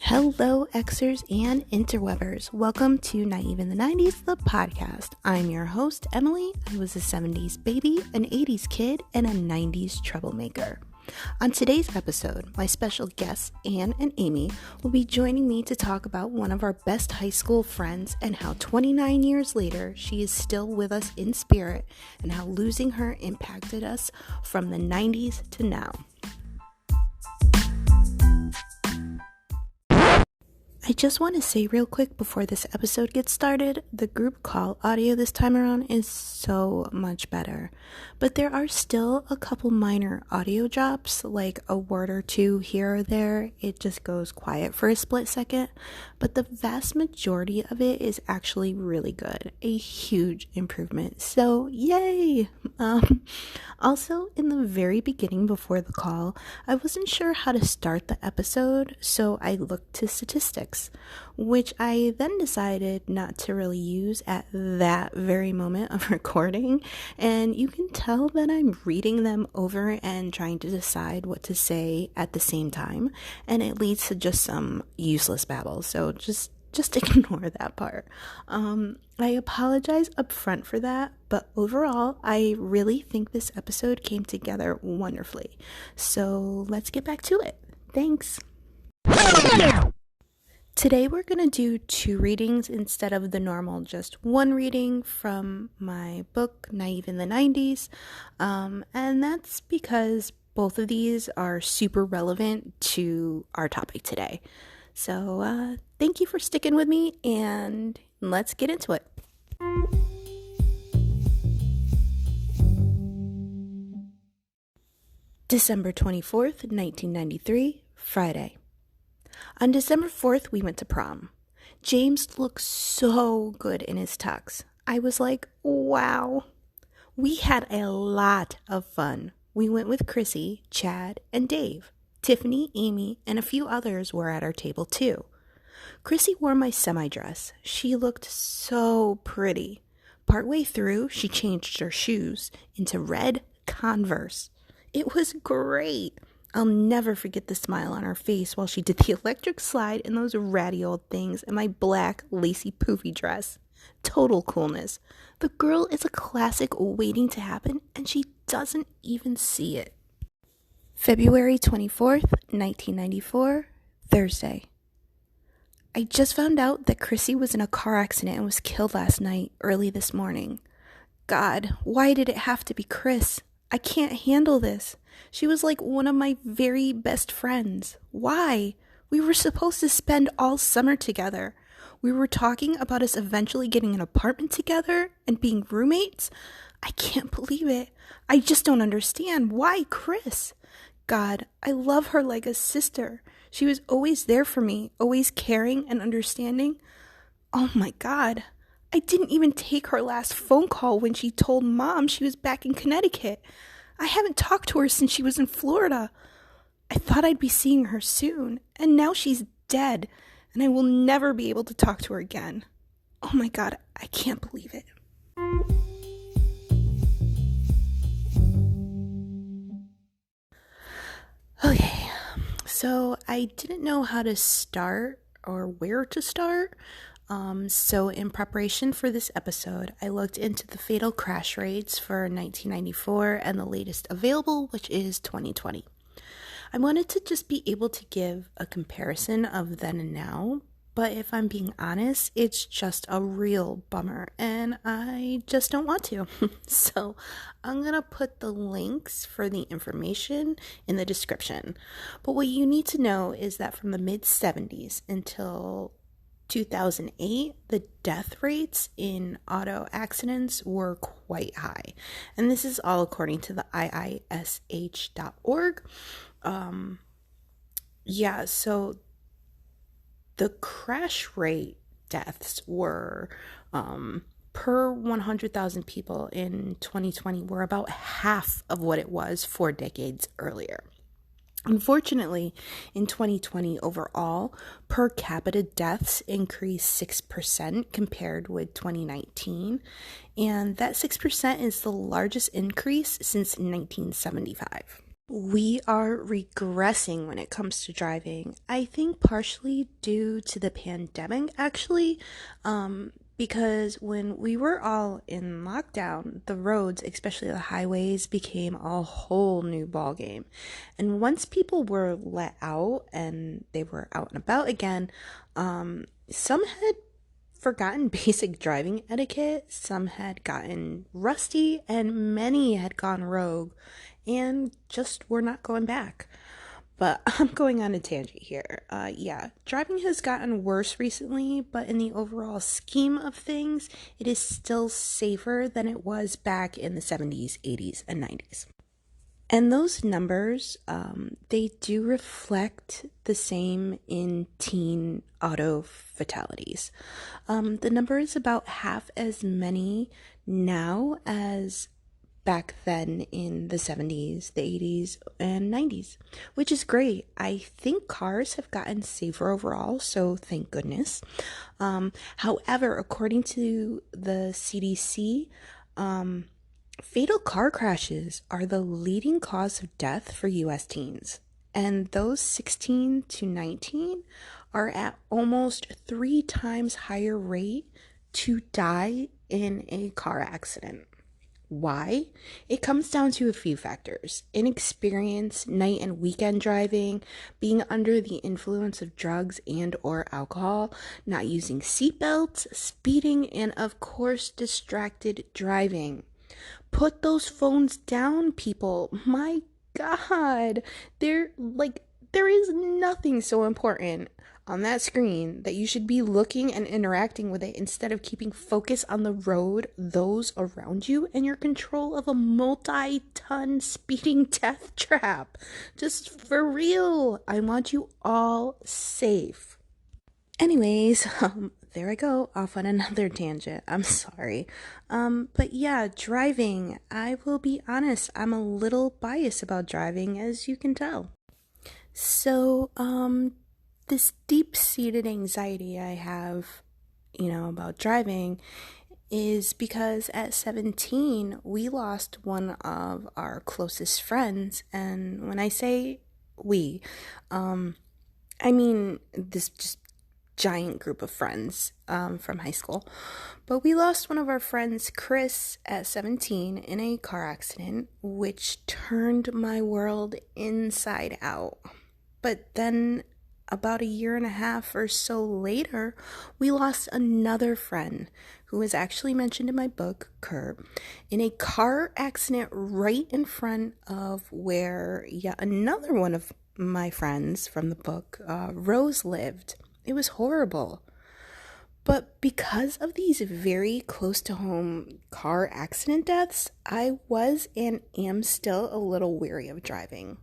Hello, Xers and interwebers. Welcome to Naive in the 90s, the podcast. I'm your host, Emily. I was a 70s baby, an 80s kid, and a 90s troublemaker. On today's episode, my special guests, Anne and Amy, will be joining me to talk about one of our best high school friends and how 29 years later, she is still with us in spirit and how losing her impacted us from the 90s to now. I just want to say real quick before this episode gets started, the group call audio this time around is so much better. But there are still a couple minor audio drops, like a word or two here or there. It just goes quiet for a split second. But the vast majority of it is actually really good. A huge improvement. So, yay! Also, in the very beginning before the call, I wasn't sure how to start the episode, so I looked to statistics, which I then decided not to really use at that very moment of recording, and you can tell that I'm reading them over and trying to decide what to say at the same time, and it leads to just some useless babble, so just ignore that part. I apologize up front for that, but overall, I really think this episode came together wonderfully. So let's get back to it. Thanks. Today we're going to do 2 readings instead of the normal just 1 reading from my book, Naive in the 90s. And that's because both of these are super relevant to our topic today. So thank you for sticking with me, and let's get into it. December 24th, 1993, Friday. On December 4th, we went to prom. James looked so good in his tux. I was like, wow. We had a lot of fun. We went with Krissy, Chad, and Dave. Tiffany, Amy, and a few others were at our table too. Krissy wore my semi-dress. She looked so pretty. Partway through, she changed her shoes into red Converse. It was great. I'll never forget the smile on her face while she did the electric slide in those ratty old things and my black lacy poofy dress. Total coolness. The girl is a classic waiting to happen, and she doesn't even see it. February 24th, 1994, Thursday. I just found out that Krissy was in a car accident and was killed last night, early this morning. God, why did it have to be Chris? I can't handle this. She was like one of my very best friends. Why? We were supposed to spend all summer together. We were talking about us eventually getting an apartment together and being roommates. I can't believe it. I just don't understand. Why Chris? God, I love her like a sister. She was always there for me, always caring and understanding. Oh my God. I didn't even take her last phone call when she told Mom she was back in Connecticut. I haven't talked to her since she was in Florida. I thought I'd be seeing her soon, and now she's dead, and I will never be able to talk to her again. Oh my God, I can't believe it. Okay, so I didn't know how to start or where to start. So in preparation for this episode, I looked into the fatal crash rates for 1994 and the latest available, which is 2020. I wanted to just be able to give a comparison of then and now, but if I'm being honest, it's just a real bummer, and I just don't want to. So I'm going to put the links for the information in the description. But what you need to know is that from the mid-70s until 2008, the death rates in auto accidents were quite high. And this is all according to the IISH.org. So the crash rate deaths were per 100,000 people in 2020 were about half of what it was 4 decades earlier. Unfortunately, in 2020 overall, per capita deaths increased 6% compared with 2019, and that 6% is the largest increase since 1975. We are regressing when it comes to driving. I think partially due to the pandemic, actually, because when we were all in lockdown, the roads, especially the highways, became a whole new ballgame. And once people were let out and they were out and about again, some had forgotten basic driving etiquette, some had gotten rusty, and many had gone rogue and just were not going back. But I'm going on a tangent here. Yeah, driving has gotten worse recently, but in the overall scheme of things, it is still safer than it was back in the 70s, 80s, and 90s. And those numbers, they do reflect the same in teen auto fatalities. The number is about half as many now as back then in the 70s, the 80s, and 90s, which is great. I think cars have gotten safer overall, so thank goodness. However, according to the CDC, fatal car crashes are the leading cause of death for US teens. And those 16 to 19 are at almost 3 times higher rate to die in a car accident. Why? It comes down to a few factors: inexperience, night and weekend driving, being under the influence of drugs and or alcohol, not using seatbelts, speeding, and of course, distracted driving. Put those phones down, people. My God. There is nothing so important on that screen that you should be looking and interacting with it instead of keeping focus on the road, those around you, and your control of a multi-ton speeding death trap. Just for real. I want you all safe. Anyways, there I go, off on another tangent. I'm sorry. But yeah, driving. I will be honest, I'm a little biased about driving, as you can tell. So, this deep-seated anxiety I have, about driving is because at 17, we lost one of our closest friends. And when I say we, I mean this just giant group of friends from high school. But we lost one of our friends, Chris, at 17 in a car accident, which turned my world inside out. But then about a year and a half or so later, we lost another friend who was actually mentioned in my book, Curb, in a car accident right in front of where yet another one of my friends from the book, Rose, lived. It was horrible. But because of these very close to home car accident deaths, I was and am still a little weary of driving.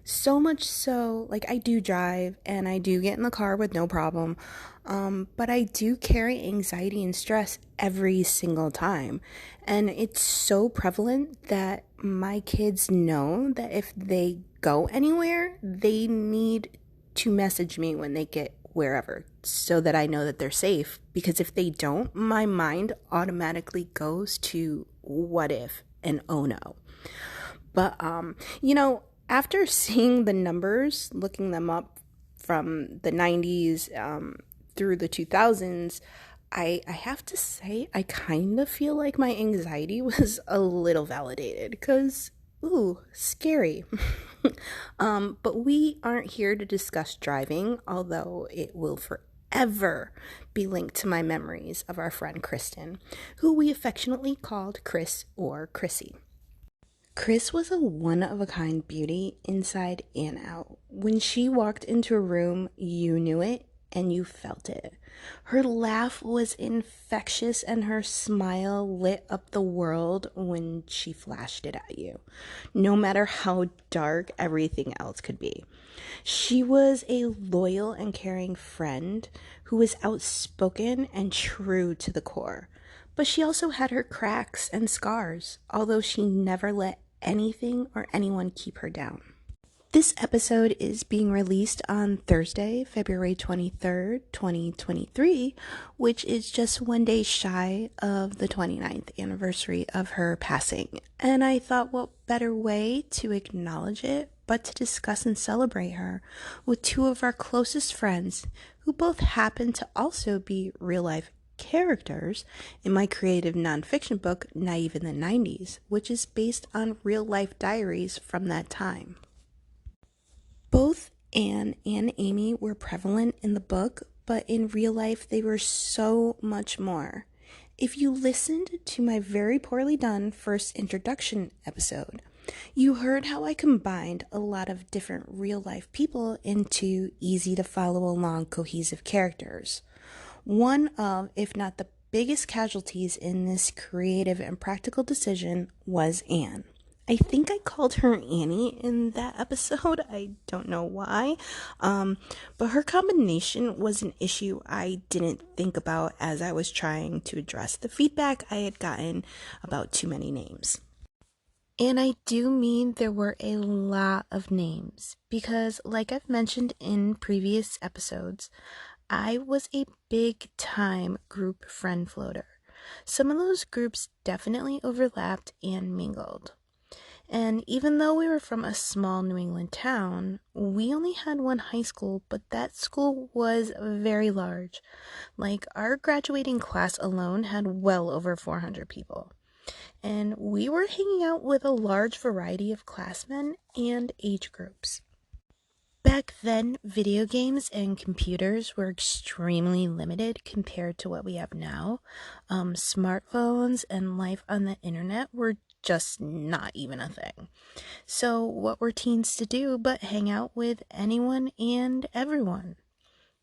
So much so, I do drive and I do get in the car with no problem. But I do carry anxiety and stress every single time. And it's so prevalent that my kids know that if they go anywhere, they need to message me when they get wherever so that I know that they're safe. Because if they don't, my mind automatically goes to what if and oh no. But, after seeing the numbers, looking them up from the 90s through the 2000s, I have to say I kind of feel like my anxiety was a little validated because, ooh, scary. But we aren't here to discuss driving, although it will forever be linked to my memories of our friend Kristen, who we affectionately called Chris or Krissy. Chris was a one-of-a-kind beauty inside and out. When she walked into a room, you knew it and you felt it. Her laugh was infectious and her smile lit up the world when she flashed it at you, no matter how dark everything else could be. She was a loyal and caring friend who was outspoken and true to the core. But she also had her cracks and scars, although she never let anything or anyone keep her down. This episode is being released on Thursday, February 23rd, 2023, which is just one day shy of the 29th anniversary of her passing. And I thought, what better way to acknowledge it but to discuss and celebrate her with two of our closest friends who both happen to also be real-life characters in my creative nonfiction book, Naive in the 90s, which is based on real-life diaries from that time. Both Anne and Amy were prevalent in the book, but in real life they were so much more. If you listened to my very poorly done first introduction episode, you heard how I combined a lot of different real life people into easy to follow along cohesive characters. One of, if not the biggest casualties in this creative and practical decision was Anne. I think I called her Annie in that episode. I don't know why. But her combination was an issue I didn't think about as I was trying to address the feedback I had gotten about too many names. And I do mean there were a lot of names because, like I've mentioned in previous episodes, I was a big time group friend floater. Some of those groups definitely overlapped and mingled. And even though we were from a small New England town, we only had one high school, but that school was very large. Like, our graduating class alone had well over 400 people. And we were hanging out with a large variety of classmen and age groups. Back then, video games and computers were extremely limited compared to what we have now. Smartphones and life on the internet were just not even a thing. So what were teens to do but hang out with anyone and everyone?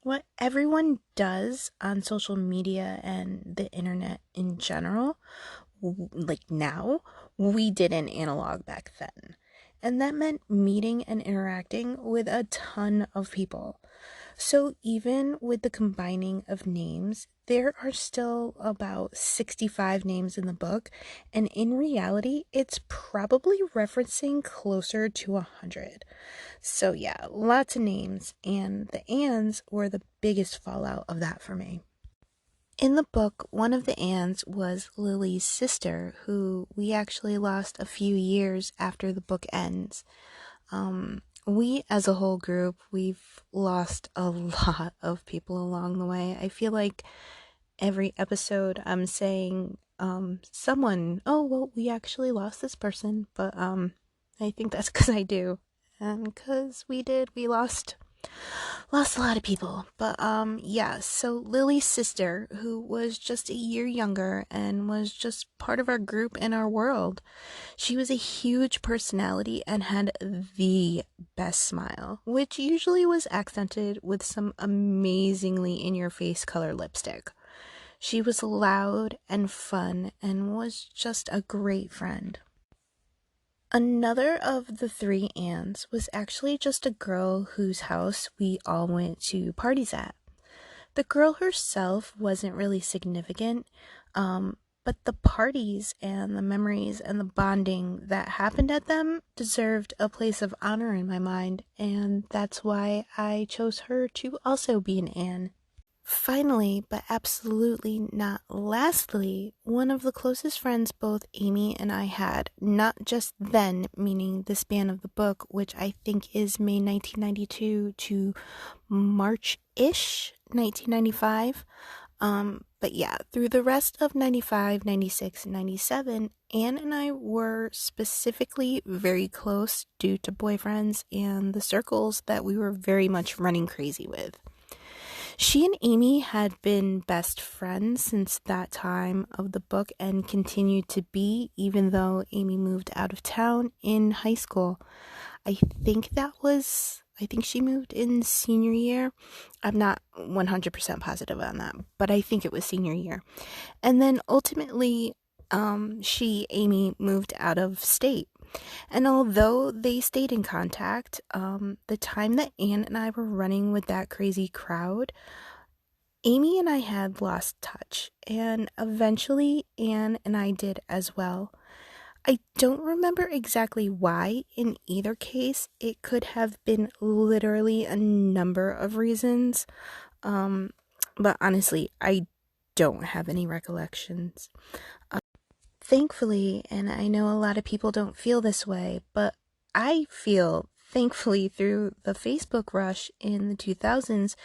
What everyone does on social media and the internet in general, like now, we did in analog back then. And that meant meeting and interacting with a ton of people. So even with the combining of names, there are still about 65 names in the book, and in reality, it's probably referencing closer to 100. So yeah, lots of names, and the Anns were the biggest fallout of that for me. In the book, one of the Anns was Lily's sister, who we actually lost a few years after the book ends. We as a whole group, we've lost a lot of people along the way. I feel like every episode I'm saying someone, oh well, we actually lost this person, but I think that's because I do, and because we lost a lot of people. But yeah, so Lily's sister, who was just a year younger and was just part of our group and our world, she was a huge personality and had the best smile, which usually was accented with some amazingly in-your-face color lipstick. She was loud and fun and was just a great friend. Another of the three Anns was actually just a girl whose house we all went to parties at. The girl herself wasn't really significant, but the parties and the memories and the bonding that happened at them deserved a place of honor in my mind, and that's why I chose her to also be an Ann. Finally, but absolutely not lastly, one of the closest friends both Amy and I had, not just then, meaning the span of the book, which I think is May 1992 to March-ish 1995. But yeah, through the rest of 95, 96, and 97, Anne and I were specifically very close due to boyfriends and the circles that we were very much running crazy with. She and Amy had been best friends since that time of the book and continued to be, even though Amy moved out of town in high school. I think she moved in senior year. I'm not 100% positive on that, but I think it was senior year. And then ultimately, Amy moved out of state. And although they stayed in contact, the time that Anne and I were running with that crazy crowd, Amy and I had lost touch, and eventually Anne and I did as well. I don't remember exactly why. In either case, it could have been literally a number of reasons. Um, but honestly, I don't have any recollections. Thankfully, and I know a lot of people don't feel this way, but I feel thankfully through the Facebook rush in the 2000s,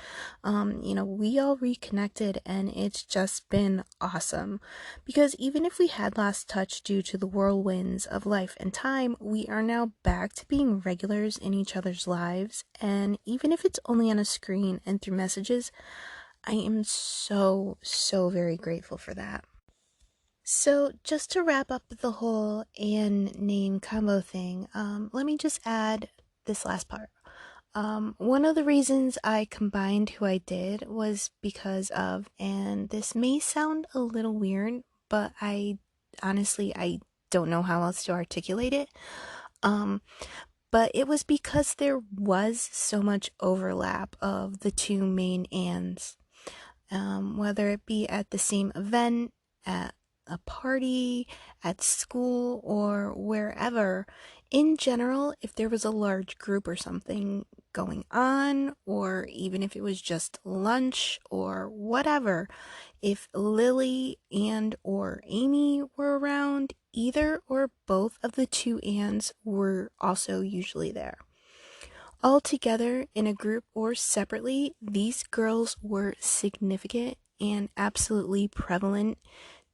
we all reconnected and it's just been awesome. Because even if we had lost touch due to the whirlwinds of life and time, we are now back to being regulars in each other's lives. And even if it's only on a screen and through messages, I am so, so very grateful for that. So, just to wrap up the whole and name combo thing, let me just add this last part. One of the reasons I combined who I did was because of, and this may sound a little weird, but I don't know how else to articulate it. Um, but it was because there was so much overlap of the two main ands, whether it be at the same event, at a party, at school, or wherever. In general, if there was a large group or something going on, or even if it was just lunch or whatever, if Lily and or Amy were around, either or both of the two Anns were also usually there. All together in a group or separately, these girls were significant and absolutely prevalent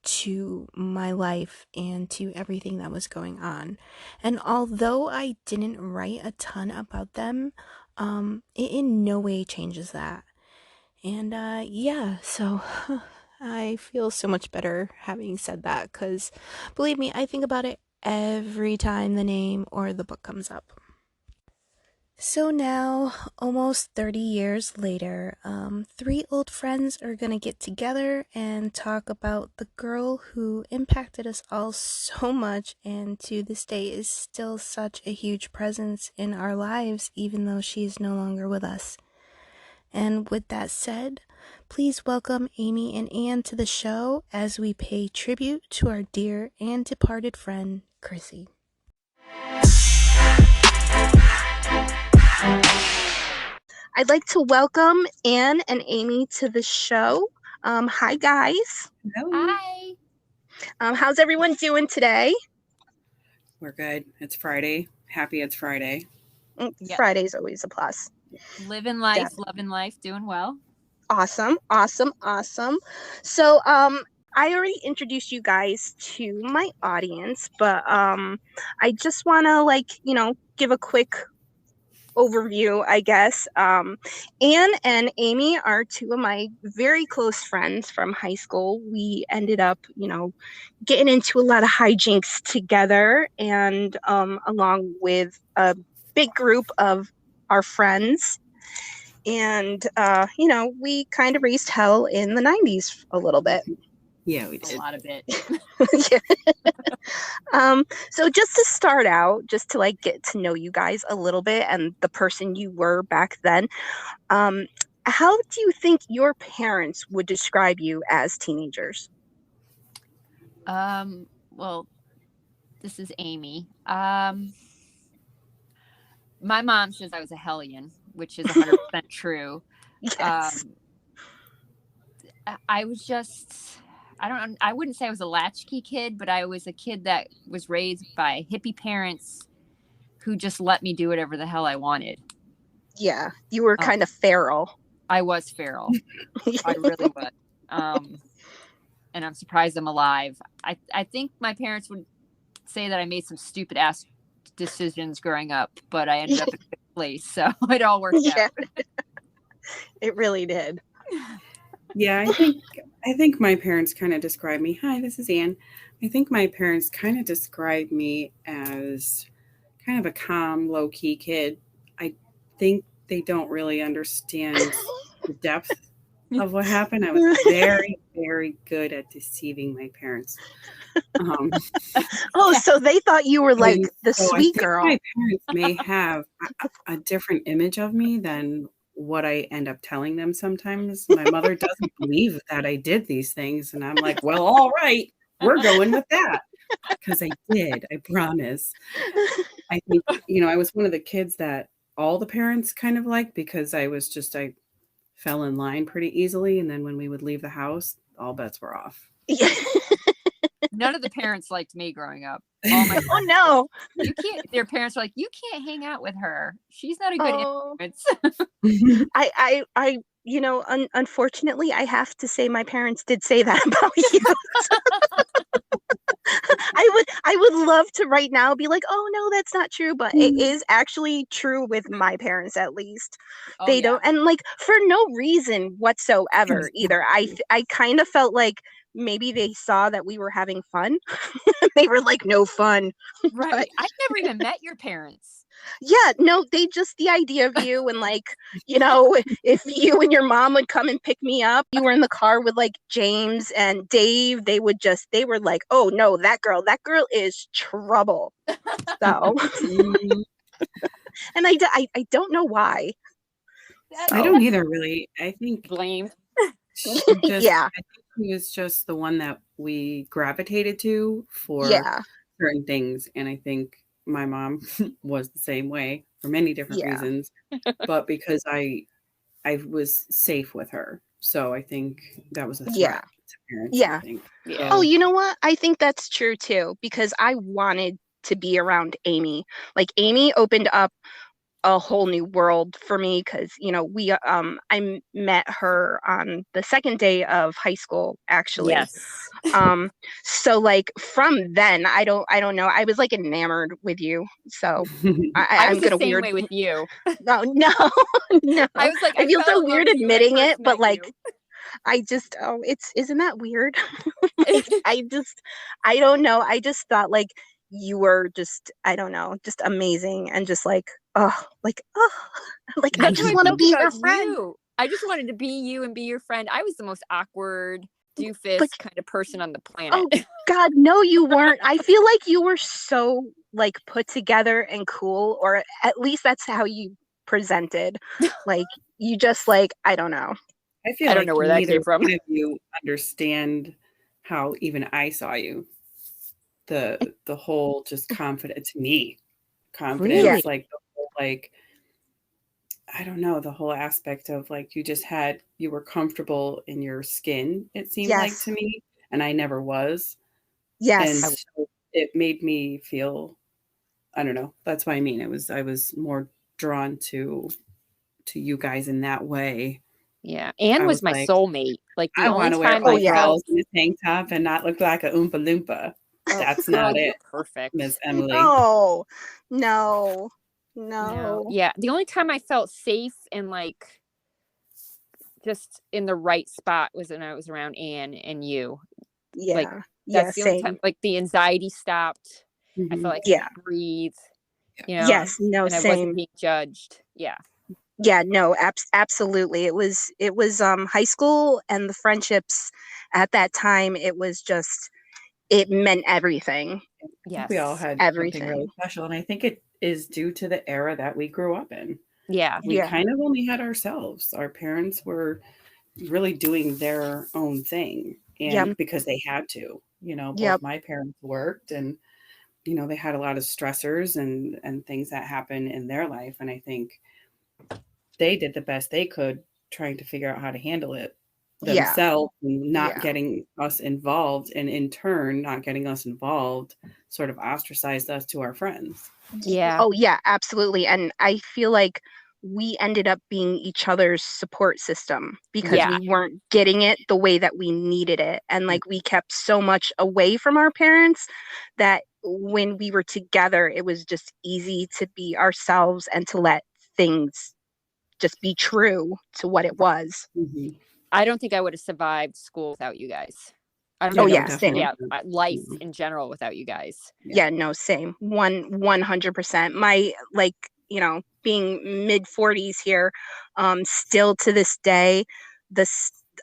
to my life and to everything that was going on. And although I didn't write a ton about them, it in no way changes that. And yeah, so I feel so much better having said that because believe me, I think about it every time the name or the book comes up. So now, almost 30 years later, three old friends are gonna get together and talk about the girl who impacted us all so much and to this day is still such a huge presence in our lives, even though she is no longer with us. And with that said, please welcome Amy and Anne to the show as we pay tribute to our dear and departed friend, Krissy. I'd like to welcome Anne and Amy to the show. Hi, guys. Hello. Hi. How's everyone doing today? We're good. It's Friday. Happy it's Friday. Yep. Friday's always a plus. Living life, loving life, doing well. Awesome. So, I already introduced you guys to my audience, but I just want to give a quick overview, I guess. Anne and Amy are two of my very close friends from high school. We ended up, getting into a lot of hijinks together, and along with a big group of our friends. And, we kind of raised hell in the 90s a little bit. Yeah, we did. A lot of it. So just to start out, just to get to know you guys a little bit and the person you were back then, how do you think your parents would describe you as teenagers? Well, this is Amy. My mom says I was a hellion, which is 100% true. Yes. I was just, I wouldn't say I was a latchkey kid, but I was a kid that was raised by hippie parents who just let me do whatever the hell I wanted. Yeah, you were kind of feral. I was feral. I really was. And I'm surprised I'm alive. I think my parents would say that I made some stupid ass decisions growing up, but I ended up in a good place, so it all worked out. It really did. Yeah, I think my parents kind of describe me. Hi, this is Anne. I think my parents kind of describe me as kind of a calm, low-key kid. I think they don't really understand the depth of what happened. I was very, very good at deceiving my parents. So they thought you were like the sweet girl. My parents may have a different image of me than what I end up telling them sometimes. My mother doesn't believe that I did these things. And I'm like, well, all right, we're going with that. because I did, I promise. I think, I was one of the kids that all the parents kind of liked because I fell in line pretty easily. And then when we would leave the house, all bets were off. Yeah. None of the parents liked me growing up. All my Oh no. you can't. Their parents were like, you can't hang out with her. She's not a good influence. I unfortunately, I have to say my parents did say that about you. I would love to right now be like, oh no, that's not true, but it is actually true with my parents, at least. They don't, and like for no reason whatsoever either. I kind of felt like maybe they saw that we were having fun. They were like, no fun. Right. But I've never even met your parents. yeah, no, they just the idea of you and like, if you and your mom would come and pick me up, you were in the car with like James and Dave, they were like, oh no, that girl is trouble. So, and I don't know why. I don't either, really. I think Blame. Yeah. I think he was just the one that we gravitated to for certain things. And I think my mom was the same way for many different reasons, but because I was safe with her. So I think that was a threat to parents. Yeah. So, oh, you know what? I think that's true too, because I wanted to be around Amy. Like Amy opened up a whole new world for me because I met her on the second day of high school, actually. Yes. So like from then I don't know, I was like enamored with you, so I'm the same way with you. no I was like, I feel so weird admitting it, but like you. I just isn't that weird? Like, I don't know, I just thought like you were just, I don't know, just amazing, and just like I just want to be your friend. I just wanted to be you and be your friend. I was the most awkward doofus kind of person on the planet. Oh God, no, you weren't. I feel like you were so like put together and cool, or at least that's how you presented. Like you just like, I don't know. I don't know where that came from. Neither of you understand how even I saw you. The whole just confidence, Really? like the whole, like, I don't know, the whole aspect of like you were comfortable in your skin, it seemed like to me, and I never was. Yes. And so it made me feel, I don't know, that's what I mean. I was more drawn to you guys in that way. Yeah. Anne was my like, soulmate. Like the I only want to wear time my girls in a tank top and not look like a Oompa Loompa. That's not it. Perfect. Miss Emily. Oh, no. Yeah. The only time I felt safe and like just in the right spot was when I was around Anne and you. Yeah. Like that's the only time, like the anxiety stopped. I felt like I could breathe. Yes. No, and same. I wasn't being judged. Yeah. Yeah, no, absolutely. It was high school, and the friendships at that time, it meant everything. Yes. We all had everything. Something really special. And I think it is due to the era that we grew up in. Yeah. We kind of only had ourselves. Our parents were really doing their own thing. And because they had to, both my parents worked, and, they had a lot of stressors and things that happen in their life. And I think they did the best they could trying to figure out how to handle it themselves, and not getting us involved, and in turn not getting us involved sort of ostracized us to our friends. Yeah. Oh yeah, absolutely. And I feel like we ended up being each other's support system because we weren't getting it the way that we needed it, and like we kept so much away from our parents that when we were together it was just easy to be ourselves and to let things just be true to what it was. I don't think I would have survived school without you guys. I don't know. Same. Yeah, life in general without you guys. Yeah, no, same. 100%. My, like, being mid 40s here, still to this day,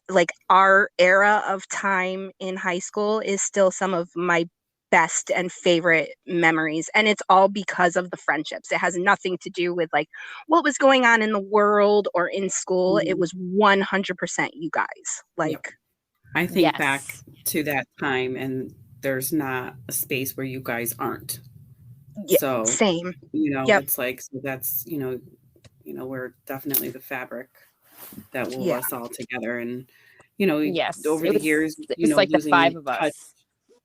like our era of time in high school is still some of my best and favorite memories, and it's all because of the friendships. It has nothing to do with like what was going on in the world or in school. It was 100% you guys. Like I think back to that time, and there's not a space where you guys aren't. Yeah, So, same. Yep. it's like, so that's, we're definitely the fabric that wove Yeah. us all together. And, Yes, over it the was, years, it was like the losing 5 of touch us.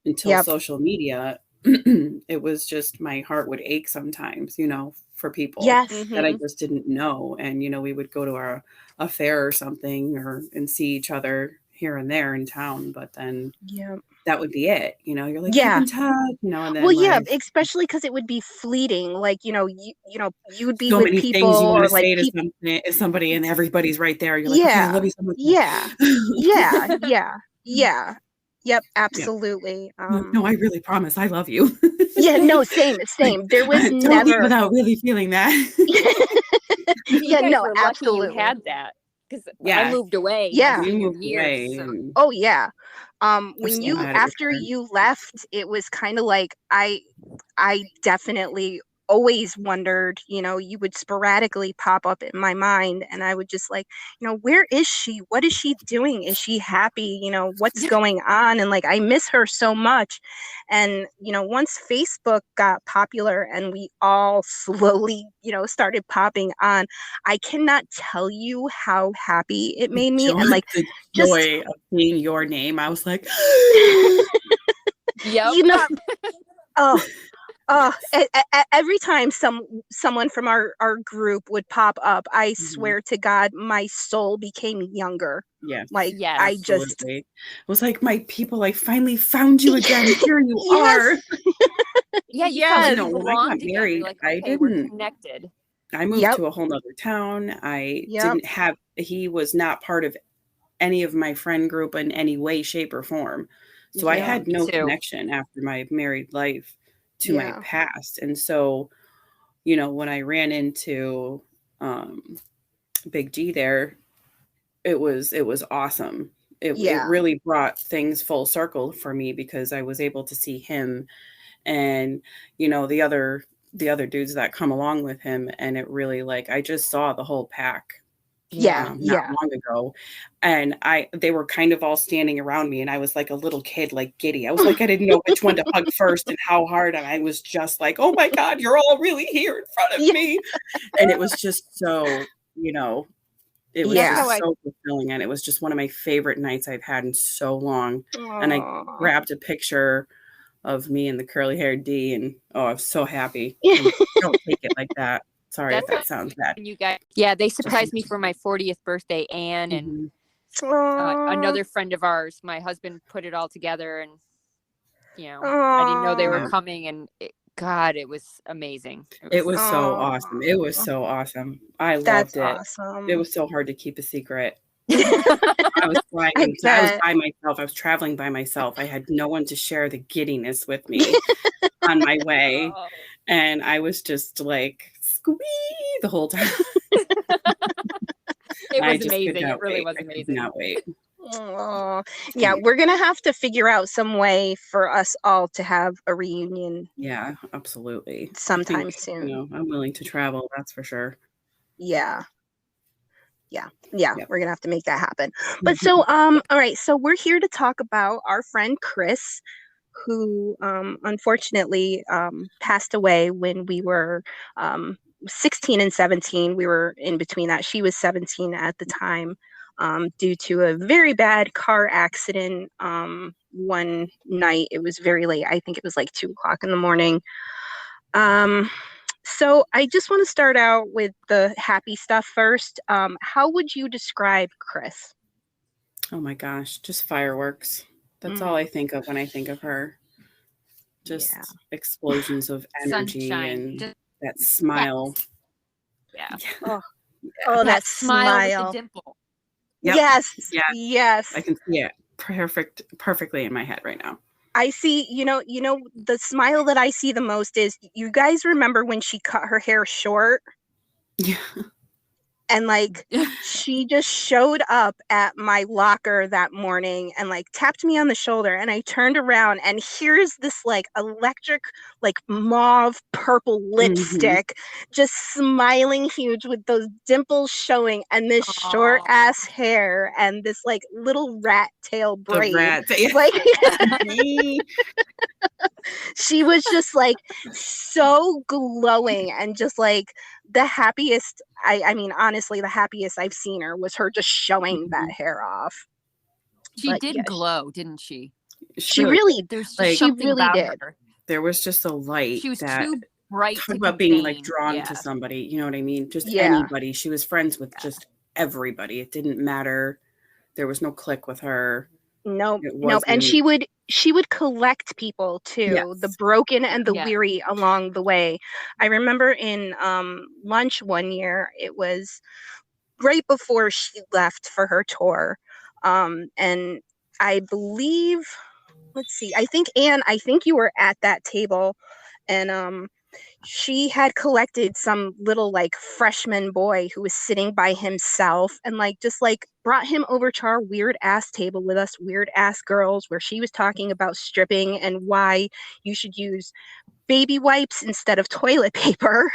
until Yep. social media, it was just, my heart would ache sometimes, for people Yes. that I just didn't know. And, we would go to a fair or something and see each other here and there in town. But then Yep. that would be it. You're like, Yeah. keep in touch, and then Well, yeah, life. especially because it would be fleeting. Like, you would be So with many people things you want or to like say to people. somebody, and everybody's right there. You're like, okay, I Yeah. love you so much. Yeah. Yeah. Yeah. Yeah. Yep. Yeah. Absolutely. No, I really promise I love you. Yeah. No. Same. There was Don't leave never. without really feeling that. You Yeah. guys No. were lucky Absolutely. you had that, because I Yeah. moved away my Yeah. You senior moved year. away. So And Oh yeah. I'm When so mad at your after parents. you left, it was kind of like I definitely always wondered, you would sporadically pop up in my mind, and I would just like, where is she? What is she doing? Is she happy? What's going on? And like, I miss her so much. And, once Facebook got popular and we all slowly, started popping on, I cannot tell you how happy it made me. And like, The just, joy of seeing your name, I was like, yep. oh, every time someone from our group would pop up, I swear to God, my soul became younger. yes, Like, Yes. I just, absolutely. It was like, my people, I finally found you again. Here you Yes. are. Yeah, you Yes. felt like You know, you when I got belonged again. married, You're like, I okay, we're didn't. connected. I moved Yep. to a whole nother town. I Yep. didn't have, he was not part of any of my friend group in any way, shape, or form. So I Yeah. had Me no too. connection after my married life to my Yeah. past. And so, when I ran into Big G there, it was awesome. It Yeah. really brought things full circle for me, because I was able to see him and the other dudes that come along with him, and it really, like, I just saw the whole pack Yeah. not Yeah. long ago, and they were kind of all standing around me, and I was like a little kid, like giddy. I was like, I didn't know which one to hug first and how hard, and I was just like, oh my God, you're all really here in front of Yeah. me. And it was just so, it was Yeah. just so fulfilling, and it was just one of my favorite nights I've had in so long. And I Aw. grabbed a picture of me and the curly haired D, and I'm so happy. Yeah. And don't take it like that. Sorry if That's that sounds bad. You guys, yeah, they surprised me for my 40th birthday. Anne and Mhm. another friend of ours. My husband put it all together, and I didn't know they were Yeah. coming, and God, it was amazing. It was so awesome. It was so awesome. I That's loved it. awesome. It was so hard to keep a secret. I was flying. I was bet. by myself. I was traveling by myself. I had no one to share the giddiness with me on my way. Oh. And I was just like, squee the whole time. It I was just could amazing. not It really wait. was I could amazing. not wait. Oh, yeah, we're gonna have to figure out some way for us all to have a reunion Yeah, absolutely. sometime I think, soon. I'm willing to travel. That's for sure. Yeah. Yep. We're gonna have to make that happen. But so, all right, so we're here to talk about our friend Chris, who unfortunately passed away when we were 16 and 17. We were in between that. She was 17 at the time, due to a very bad car accident one night. It was very late. I think it was like 2:00 in the morning. So I just want to start out with the happy stuff first. How would you describe Chris? Oh my gosh, just fireworks. That's all I think of when I think of her. Just explosions of energy and that smile. Yeah. Oh, that smile with the dimple. Yep. Yes. I can see it perfectly in my head right now. I see, the smile that I see the most is, you guys remember when she cut her hair short? Yeah. And like she just showed up at my locker that morning and like tapped me on the shoulder, and I turned around and here's this like electric like mauve purple lipstick just smiling huge with those dimples showing and this short ass hair and this like little rat tail braid. The rat. Like she was just like so glowing and just like the happiest. I mean, honestly, the happiest I've seen her was her just showing that hair off. She did glow, didn't she? She really, there's like, something she really about did. her. There was just a light. She was that, too bright talk to about contain. being like drawn to somebody. You know what I mean? Just anybody. She was friends with just everybody. It didn't matter. There was no click with her. Nope. And she would collect people too, the broken and the weary along the way. I remember in lunch one year, it was right before she left for her tour. And I believe, let's see, I think you were at that table, and she had collected some little like freshman boy who was sitting by himself and like just like brought him over to our weird ass table with us weird ass girls, where she was talking about stripping and why you should use baby wipes instead of toilet paper.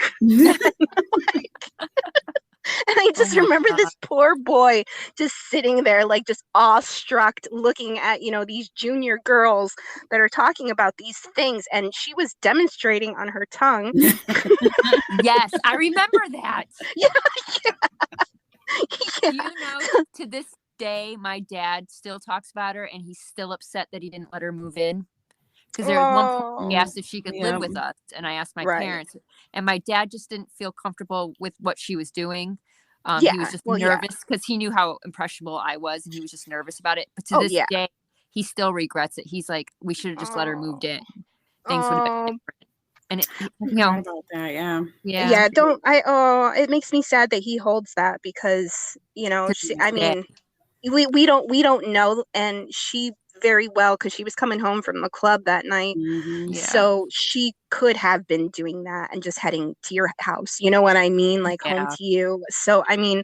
And I just remember this poor boy just sitting there, like just awestruck, looking at, these junior girls that are talking about these things. And she was demonstrating on her tongue. Yes, I remember that. Yeah. You know, to this day, my dad still talks about her and he's still upset that he didn't let her move in. Because there was one point he asked if she could live with us, and I asked my parents, and my dad just didn't feel comfortable with what she was doing. He was just nervous because he knew how impressionable I was, and he was just nervous about it. But to this day, he still regrets it. He's like, we should have just let her moved in. Things would have been different. And about that, yeah. Don't I? It makes me sad that he holds that because I mean, we don't know, and she very well, because she was coming home from the club that night, so she could have been doing that and just heading to your house, you know what I mean, like home to you. So I mean,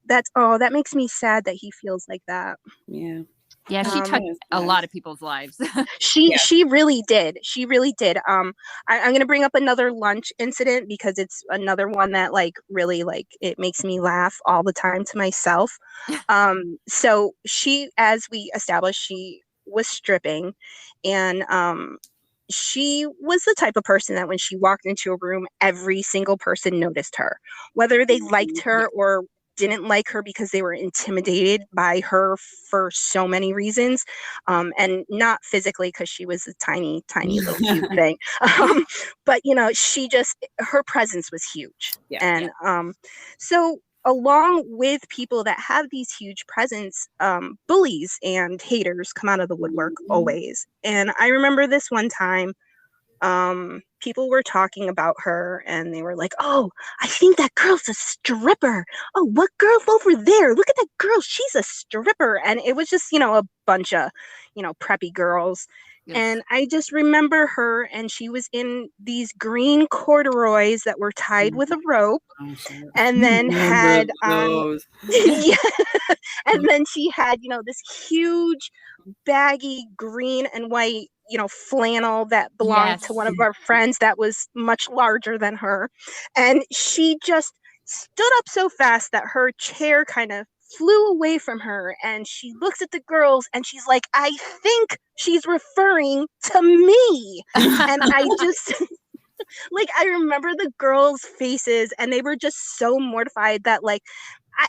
that makes me sad that he feels like that. Yeah, she touched a lot of people's lives. She really did. I'm going to bring up another lunch incident because it's another one that like really like it makes me laugh all the time to myself. So she, as we established, she was stripping, and she was the type of person that when she walked into a room, every single person noticed her, whether they liked her or didn't like her because they were intimidated by her for so many reasons, and not physically because she was a tiny little cute thing, but her presence was huge. So along with people that have these huge presence, bullies and haters come out of the woodwork always. And I remember this one time, people were talking about her and they were like, oh, I think that girl's a stripper. Oh, what girl over there? Look at that girl. She's a stripper. And it was just, a bunch of, preppy girls. Yes. And I just remember her, and she was in these green corduroys that were tied with a rope, and then had and then she had, this huge baggy green and white, flannel that belonged to one of our friends that was much larger than her. And she just stood up so fast that her chair kind of flew away from her, and she looks at the girls and she's like, I think she's referring to me. And I just like, I remember the girls' faces, and they were just so mortified that like,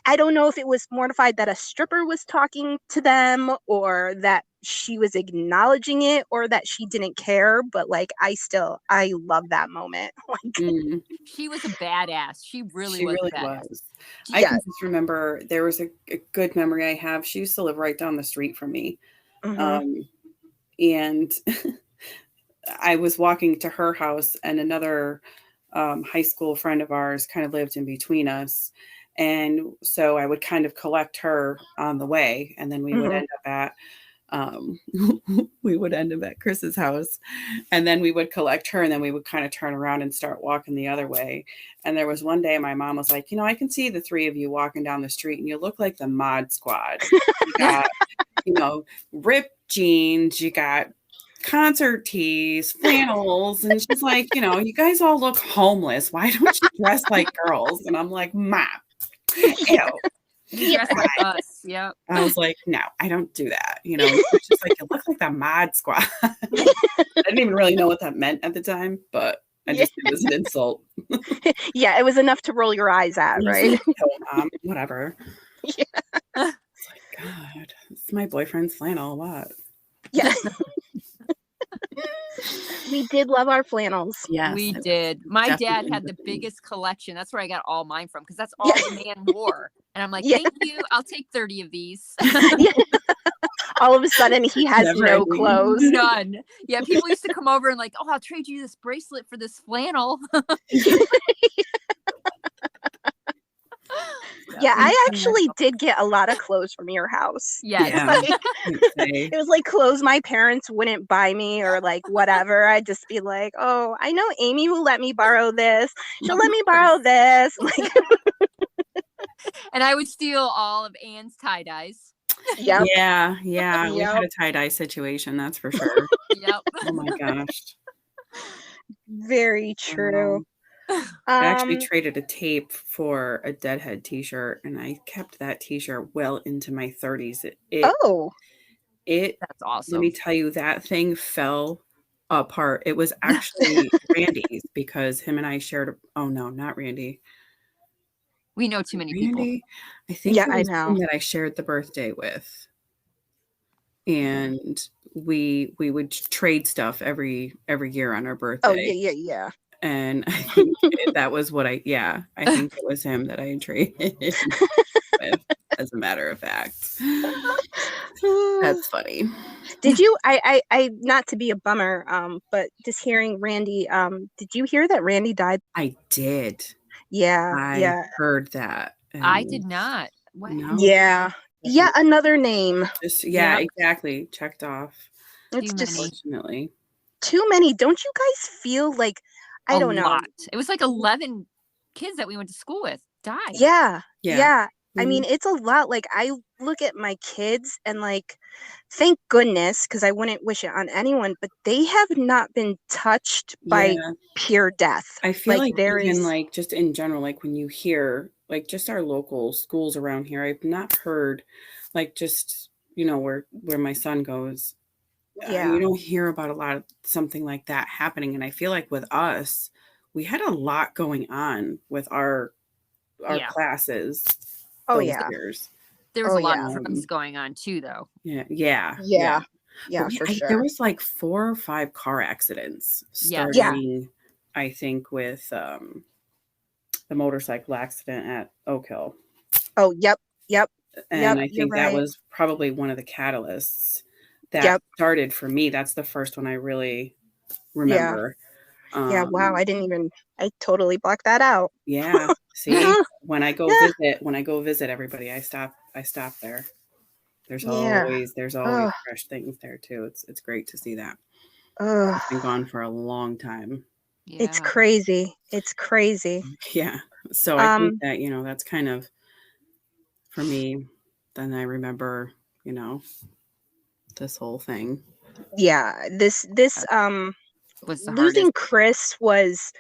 I don't know if it was mortified that a stripper was talking to them, or that she was acknowledging it, or that she didn't care. But like, I love that moment. Like, she was a badass. She really was. I can just remember there was a good memory I have. She used to live right down the street from me. And I was walking to her house, and another high school friend of ours kind of lived in between us. And so I would kind of collect her on the way, and then we would end up at we would end up at Chris's house, and then we would collect her, and then we would kind of turn around and start walking the other way. And there was one day my mom was like, I can see the three of you walking down the street and you look like the Mod Squad. You got, ripped jeans, you got concert tees, flannels. And she's like, you guys all look homeless. Why don't you dress like girls? And I'm like, Mom, ew. You dress like us. Yep. I was like, no, I don't do that. It's just like, you look like the Mod Squad. I didn't even really know what that meant at the time, but I just it was an insult. Yeah, it was enough to roll your eyes at, right? Like, Mom, whatever. Yeah. It's like, God, it's my boyfriend's flannel. What? Yeah. We did love our flannels. Yes, we did. My dad had the biggest collection. That's where I got all mine from, because that's all the man wore. And I'm like, thank you. I'll take 30 of these. All of a sudden, he has no clothes. None. Yeah, people used to come over and like, oh, I'll trade you this bracelet for this flannel. Yeah, I actually did get a lot of clothes from your house. Yes. Yeah. It was like clothes my parents wouldn't buy me or like whatever. I'd just be like, oh, I know Amy will let me borrow this. She'll let me borrow this. And I would steal all of Anne's tie-dyes. Yep. Yeah. We had a tie-dye situation, that's for sure. Yep. Oh my gosh. Very true. I actually traded a tape for a Deadhead t-shirt, and I kept that t-shirt well into my 30s. That's awesome. Let me tell you, that thing fell apart. It was actually Randy's, because him and I shared not Randy. We know too many people. I think it was I know him that I shared the birthday with. And we would trade stuff every year on our birthday. Oh, yeah. And I think that was what I think it was him that I traded with, as a matter of fact. That's funny. Did you, I not to be a bummer, but just hearing Randy, did you hear that Randy died? I did. Yeah. I heard that. I did not. What? No. Yeah. Yeah, another name. Just, exactly. Checked off. It's just unfortunately too many. Don't you guys feel like, I don't know. Lot. It was like 11 kids that we went to school with died. Yeah. Mm-hmm. I mean, it's a lot. Like, I look at my kids and like, thank goodness, because I wouldn't wish it on anyone, but they have not been touched by pure death. I feel like there is like, just in general, like when you hear like just our local schools around here, I've not heard like just, where my son goes. You don't hear about a lot of something like that happening. And I feel like with us, we had a lot going on with our classes. Oh, yeah. Years. There was a lot of drugs going on too, though. Yeah, for sure. There was like 4 or 5 car accidents starting, I think, with the motorcycle accident at Oak Hill. Oh, yep. And I think that was probably one of the catalysts that started for me. That's the first one I really remember. Wow. I totally blocked that out. Yeah. See, when I go visit everybody, I stop there. There's always fresh things there too. It's great to see that. It's been gone for a long time. Yeah. It's crazy. Yeah. So I think that, that's kind of, for me, then I remember, this whole thing. Yeah. This was losing Chris was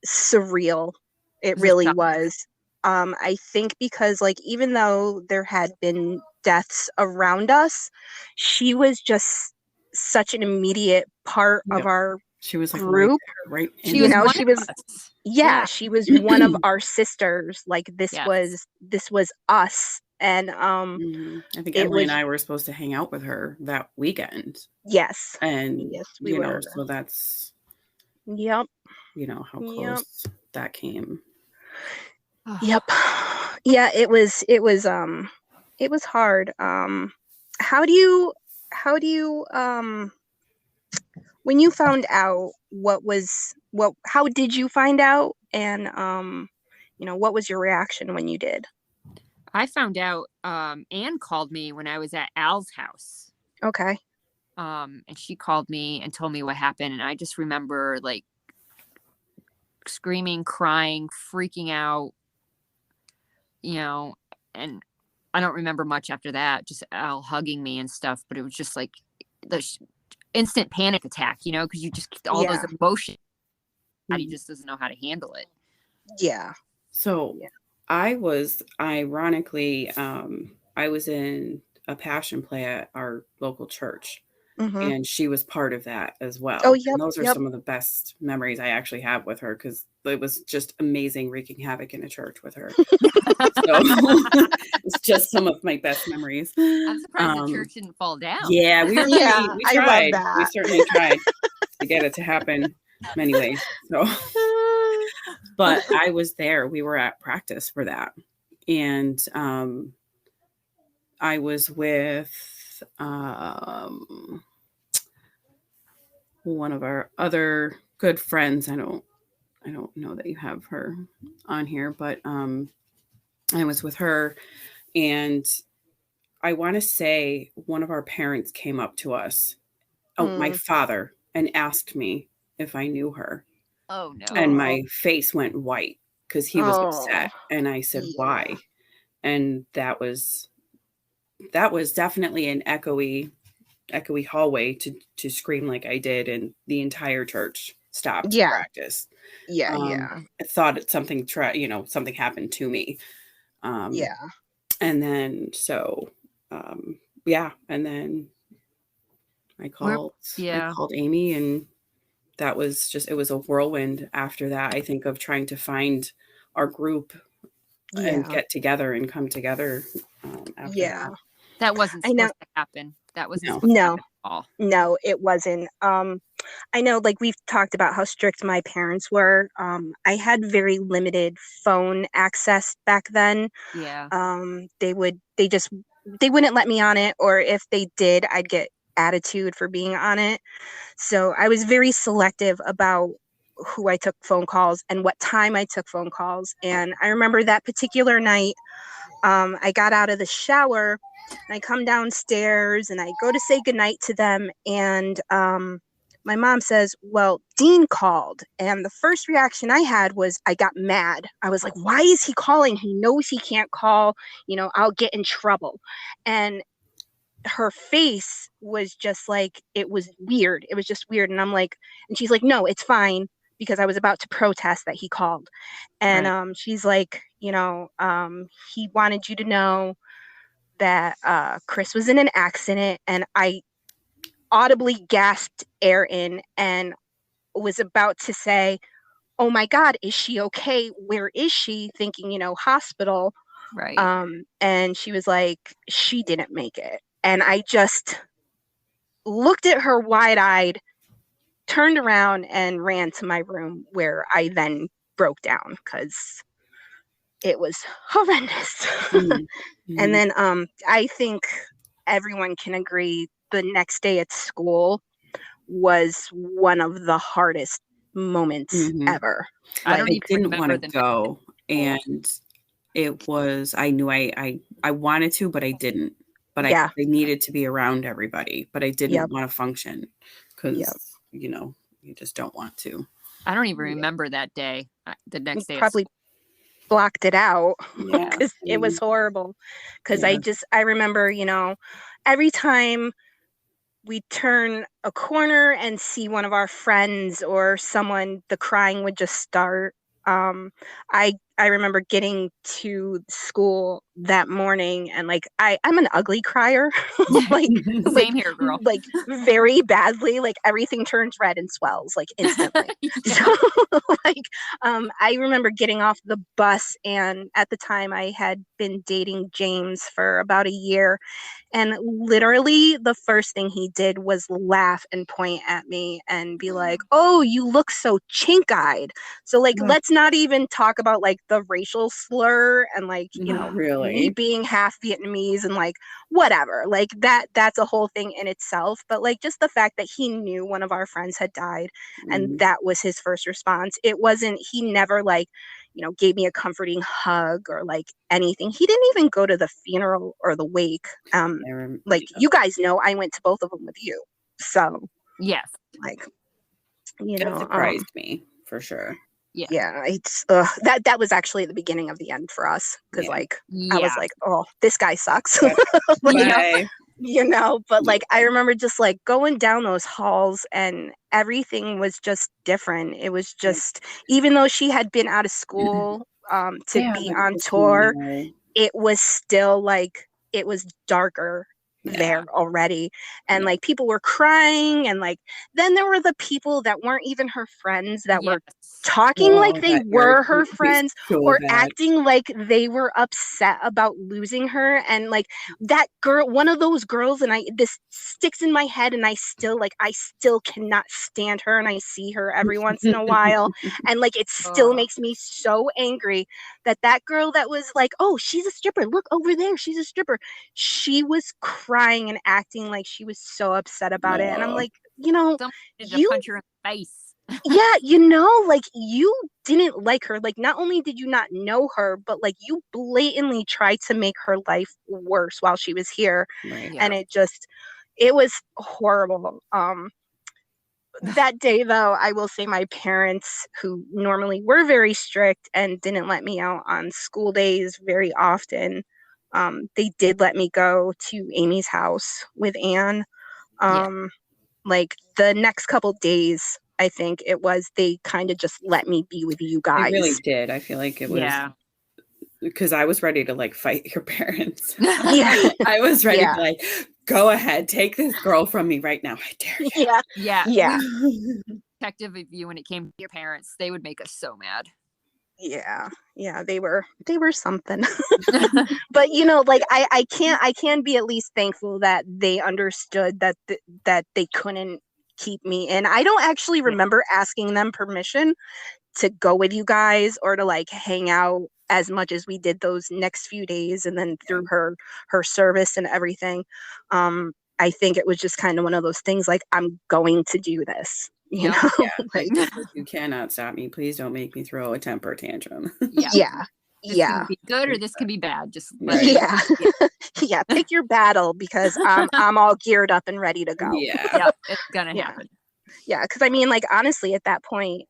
surreal. It really was. I think because like, even though there had been deaths around us, she was just such an immediate part of our she was like group. Right. She was she was one of our sisters. Like this was us. And I think Emily and I were supposed to hang out with her that weekend. Yes. And we were. So that's how close that came. Yep. Yeah, it was hard. How do you when you found out, how did you find out? And what was your reaction when you did? I found out Anne called me when I was at Al's house. Okay. And she called me and told me what happened. And I just remember like screaming, crying, freaking out, and I don't remember much after that, just Al hugging me and stuff. But it was just like the instant panic attack, because you just, all those emotions, he just doesn't know how to handle it. Yeah. So I was, ironically, I was in a passion play at our local church. And she was part of that as well. Oh, yep. And those are some of the best memories I actually have with her, because it was just amazing wreaking havoc in a church with her. So it's just some of my best memories. I'm surprised the church didn't fall down. Yeah, we tried. I love that. We certainly tried to get it to happen many ways. So, but I was there. We were at practice for that. And I was with one of our other good friends. I don't know that you have her on here, but I was with her, and I want to say one of our parents came up to us, my father, and asked me if I knew her. Oh no. And my face went white because he was upset. And I said, why? And that was definitely an echoey hallway to scream like I did, and the entire church stopped practice. I thought it's something something happened to me. And then and then I called Amy, and that was just, it was a whirlwind after that, I think, of trying to find our group and get together and come together after that wasn't supposed to happen. That was no, it wasn't. I know, like, we've talked about how strict my parents were. I had very limited phone access back then. They wouldn't let me on it, or if they did, I'd get attitude for being on it. So I was very selective about who I took phone calls and what time I took phone calls. And I remember that particular night, I got out of the shower and I come downstairs and I go to say goodnight to them. And my mom says, well, Dean called. And the first reaction I had was I got mad. I was like, why is he calling? He knows he can't call. I'll get in trouble. And her face was just like, it was weird. It was just weird. And I'm like, and she's like, no, it's fine, because I was about to protest that he called. And she's like, he wanted you to know that Chris was in an accident. And I audibly gasped air in and was about to say, oh my God, is she okay? Where is she? Thinking, hospital. Right. And she was like, she didn't make it. And I just looked at her wide-eyed, turned around, and ran to my room, where I then broke down because it was horrendous. And then I think everyone can agree the next day at school was one of the hardest moments ever. I don't even didn't want to go, and it was, I knew I wanted to, but I didn't. But I needed to be around everybody, but I didn't want to function because, you just don't want to. I don't even remember that day. The next day. Probably blocked it out because it was horrible. Because I remember, every time we turn a corner and see one of our friends or someone, the crying would just start. I remember getting to school that morning and I'm an ugly crier. Same here, girl. Very badly. Everything turns red and swells instantly. So I remember getting off the bus, and at the time I had been dating James for about a year, and literally the first thing he did was laugh and point at me and be like, oh, you look so chink-eyed. So let's not even talk about the racial slur and really? Me being half Vietnamese and whatever, that's a whole thing in itself. But just the fact that he knew one of our friends had died and that was his first response. It wasn't, he never gave me a comforting hug or like anything. He didn't even go to the funeral or the wake. You guys know, I went to both of them with you. So yes, like, it surprised me for sure. Yeah, it's that was actually the beginning of the end for us, because I was like, oh, this guy sucks. Bye. But like I remember just like going down those halls and everything was just different. It was just, even though she had been out of school to be on tour, it was still like, it was darker there already, and like people were crying, and like then there were the people that weren't even her friends that were talking like they were her friends, or acting like they were upset about losing her. And like that girl, one of those girls, and this sticks in my head, and I still cannot stand her, and I see her every once in a while, and like it still makes me so angry that girl that was like, oh, she's a stripper, look over there, she's a stripper, she was crying and acting like she was so upset about it. And I'm like, someone did to punch her in the face. Like you didn't like her. Like not only did you not know her, but like you blatantly tried to make her life worse while she was here. Right. And it was horrible. That day though, I will say my parents, who normally were very strict and didn't let me out on school days very often, they did let me go to Amy's house with Anne. Like the next couple days, I think it was, they kind of just let me be with you guys. They really did. I feel like it was because I was ready to like fight your parents. I was ready to like, go ahead, take this girl from me right now. I dare you. Yeah. Protective of you when it came to your parents. They would make us so mad. Yeah, they were something. But like I can be at least thankful that they understood that they couldn't keep me in. I don't actually remember asking them permission to go with you guys or to like hang out as much as we did those next few days, and then through her service and everything. I think it was just kind of one of those things like, I'm going to do this. Like, you cannot stop me. Please don't make me throw a temper tantrum. This can be good or this can be bad. Just pick your battle, because I'm all geared up and ready to go. It's gonna happen. Because I mean, like honestly, at that point,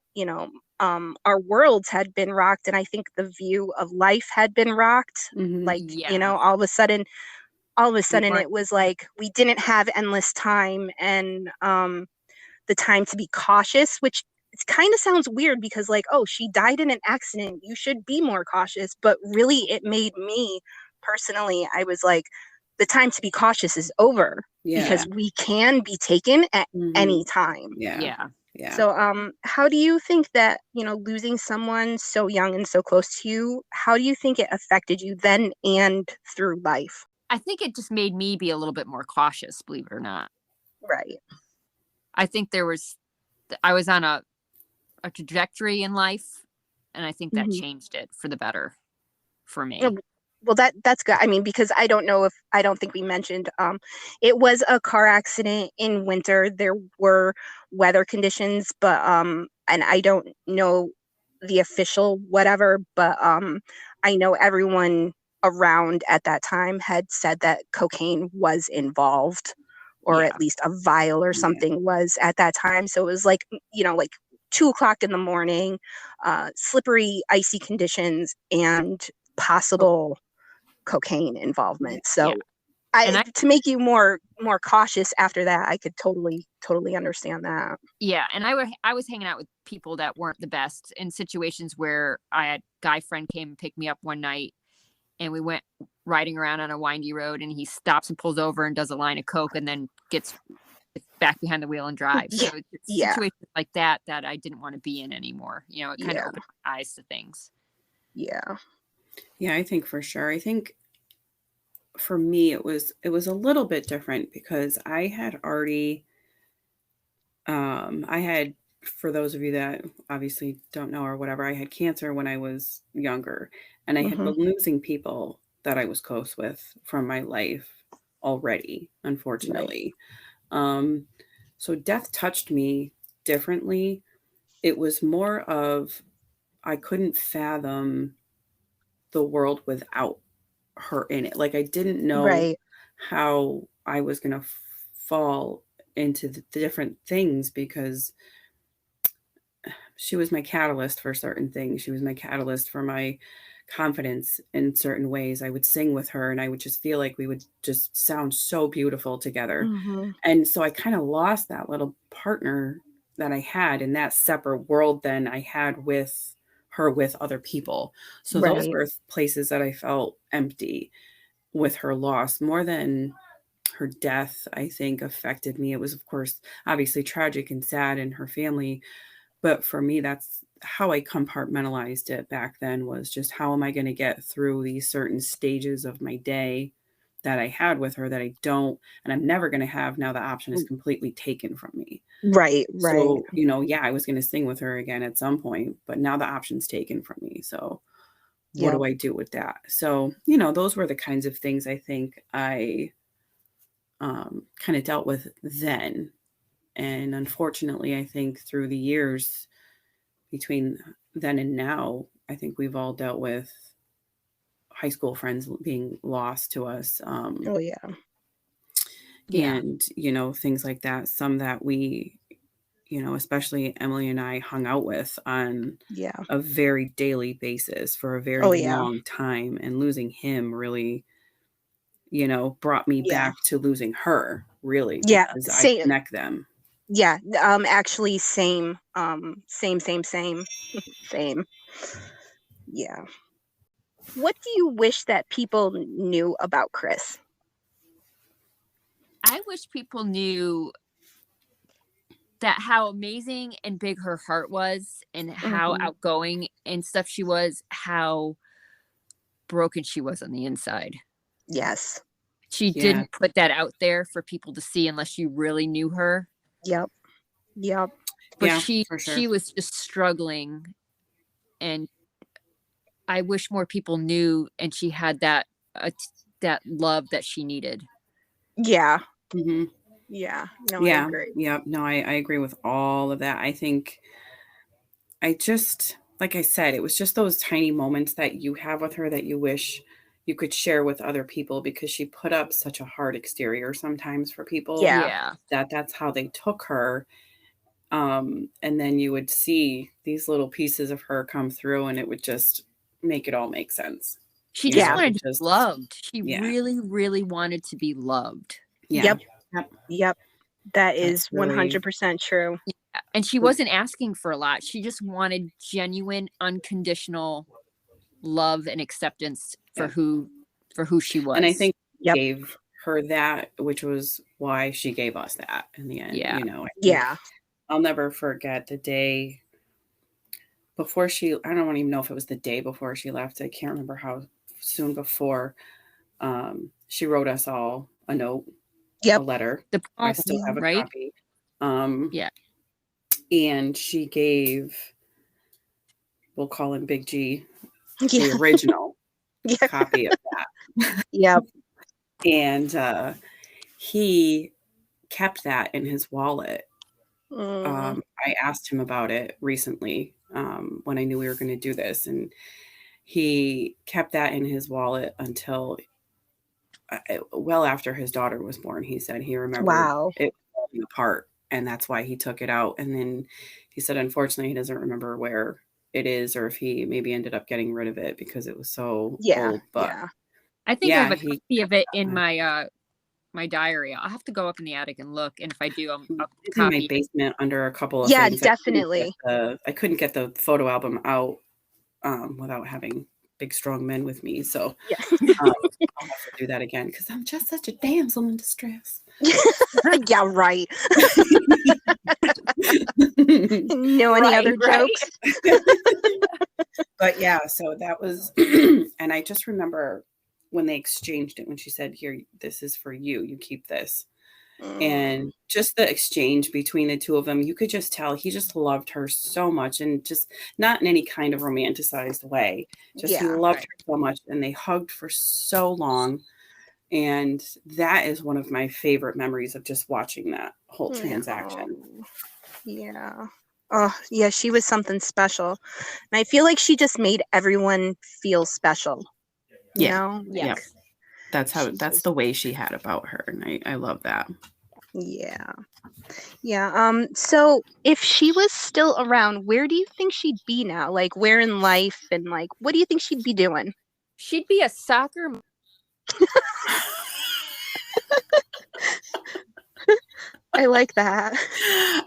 our worlds had been rocked, and I think the view of life had been rocked. Like all of a sudden it was like we didn't have endless time, and the time to be cautious, which it kind of sounds weird because like, oh, she died in an accident, you should be more cautious. But really it made me personally, I was like, the time to be cautious is over, because we can be taken at any time. So how do you think that losing someone so young and so close to you, how do you think it affected you then and through life? I think it just made me be a little bit more cautious, believe it or not. Right. I think I was on a trajectory in life, and I think that changed it for the better for me. Well, that's good. I mean, because I don't think we mentioned, it was a car accident in winter. There were weather conditions, but and I don't know the official whatever, but I know everyone around at that time had said that cocaine was involved, or at least a vial or something was at that time. So it was like, like 2:00 in the morning, slippery, icy conditions, and possible cocaine involvement. So to make you more cautious after that, I could totally understand that. Yeah. And I was hanging out with people that weren't the best, in situations where I had a guy friend came and picked me up one night, and we went riding around on a windy road, and he stops and pulls over and does a line of coke, and then gets back behind the wheel and drives. So it's situations like that I didn't want to be in anymore. It kind of opened my eyes to things. Yeah, I think for sure. I think for me, it was a little bit different, because I had already, for those of you that obviously don't know or whatever, I had cancer when I was younger, and I had been losing people that I was close with from my life already, unfortunately. So death touched me differently. It was more of, I couldn't fathom the world without her in it. Like I didn't know Right. how I was going to fall into the different things because she was my catalyst for certain things. She was my catalyst for my confidence in certain ways. I would sing with her and I would just feel like we would just sound so beautiful together. Mm-hmm. And so I kind of lost that little partner that I had in that separate world than I had with her with other people. So those Right. were places that I felt empty with her loss more than her death. I think affected me. It was, of course, obviously tragic and sad in her family. But for me, that's how I compartmentalized it back then, was just how am I going to get through these certain stages of my day that I had with her that I don't, and I'm never going to have now. The option is completely taken from me. Right. So, yeah, I was going to sing with her again at some point, but now the option's taken from me. So what do I do with that? So, those were the kinds of things I think I kind of dealt with then. And unfortunately, I think through the years between then and now, I think we've all dealt with high school friends being lost to us. Oh yeah. And, things like that. Some that we, especially Emily and I hung out with on a very daily basis for a very long time. And losing him really, brought me back to losing her, really, because I connect them. Yeah, actually same. Same. Same. Yeah. What do you wish that people knew about Kriss? I wish people knew that how amazing and big her heart was and how outgoing and stuff she was, how broken she was on the inside. Yes. She didn't put that out there for people to see unless you really knew her. Yep. But she was just struggling, and I wish more people knew, and she had that love that she needed. Yeah. Mm-hmm. Yeah. No, I agree. Yeah. No, I agree with all of that. I think like I said, it was just those tiny moments that you have with her that you wish you could share with other people, because she put up such a hard exterior sometimes for people. Yeah. That's how they took her. And then you would see these little pieces of her come through and it would just make it all make sense. She just wanted to be loved. She really, really wanted to be loved. Yep. That is 100% true. Yeah. And she wasn't asking for a lot. She just wanted genuine, unconditional love and acceptance for who she was. And I think gave her that, which was why she gave us that in the end. I'll never forget the day before I don't even know if it was the day before she left. I can't remember how soon before. She wrote us all a note, a letter. I still have a copy. And she gave, we'll call him Big G, the original copy of that. And he kept that in his wallet. I asked him about it recently when I knew we were going to do this, and he kept that in his wallet until well after his daughter was born. He said he remembered it falling apart, and that's why he took it out. And then he said, unfortunately, he doesn't remember where it is or if he maybe ended up getting rid of it because it was so old. But I think I have a copy of it in my my diary. I'll have to go up in the attic and look, and if I do, I'll it's in my basement under a couple of things. Definitely. I couldn't get the photo album out without having big strong men with me, so I'll have to do that again because I'm just such a damsel in distress. Yeah, right. No, any other jokes? But yeah, so that was and I just remember when they exchanged it, when she said, here, this is for you, you keep this. And just the exchange between the two of them, you could just tell he just loved her so much, and just not in any kind of romanticized way. Just he loved her so much, and they hugged for so long. And that is one of my favorite memories of just watching that whole transaction. Yeah. Oh, yeah, she was something special. And I feel like she just made everyone feel special. You Yeah. know? Yeah. Like, That's the way she had about her. And I love that. yeah. Yeah. So if she was still around, where do you think she'd be now? Like, where in life, and like, what do you think she'd be doing? She'd be a soccer. I like that.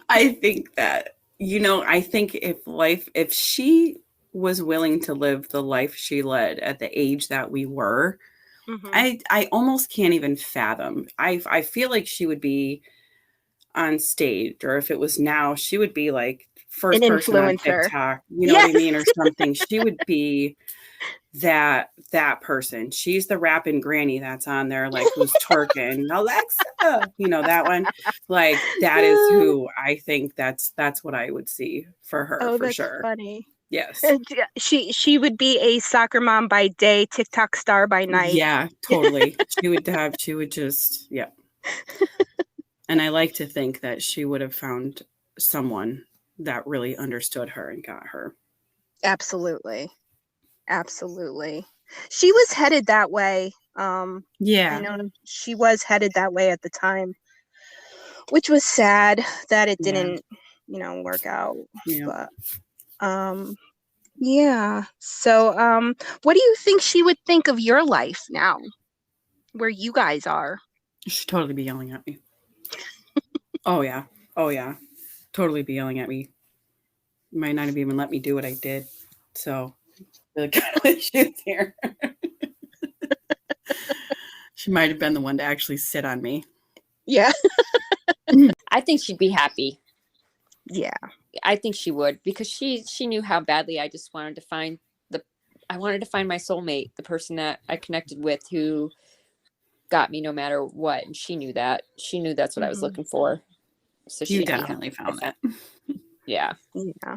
I think that, I think if she was willing to live the life she led at the age that we were, Mhm. I almost can't even fathom. I feel like she would be on stage, or if it was now, she would be like An first person on influencer. TikTok, you know what I Yes. mean, or something. She would be that person. She's the rapping granny that's on there, like, who's twerking. Alexa, that one. Like, that is who I think that's what I would see for her, Oh, for that's sure. funny. Yes. She would be a soccer mom by day, TikTok star by night. Yeah, totally. She would just, yeah. And I like to think that she would have found someone that really understood her and got her. Absolutely. Absolutely. She was headed that way. Yeah. I know she was headed that way at the time, which was sad that it didn't, work out. Yeah. But yeah. So what do you think she would think of your life now, where you guys are? She'd totally be yelling at me. Oh yeah. Totally be yelling at me. Might not have even let me do what I did. So she was here. She might have been the one to actually sit on me. Yeah. I think she'd be happy. Yeah. I think she would, because she knew how badly I just wanted to find my soulmate, the person that I connected with, who got me no matter what. And she knew that. She knew that's what I was looking for. So You definitely found that. Yeah. Yeah.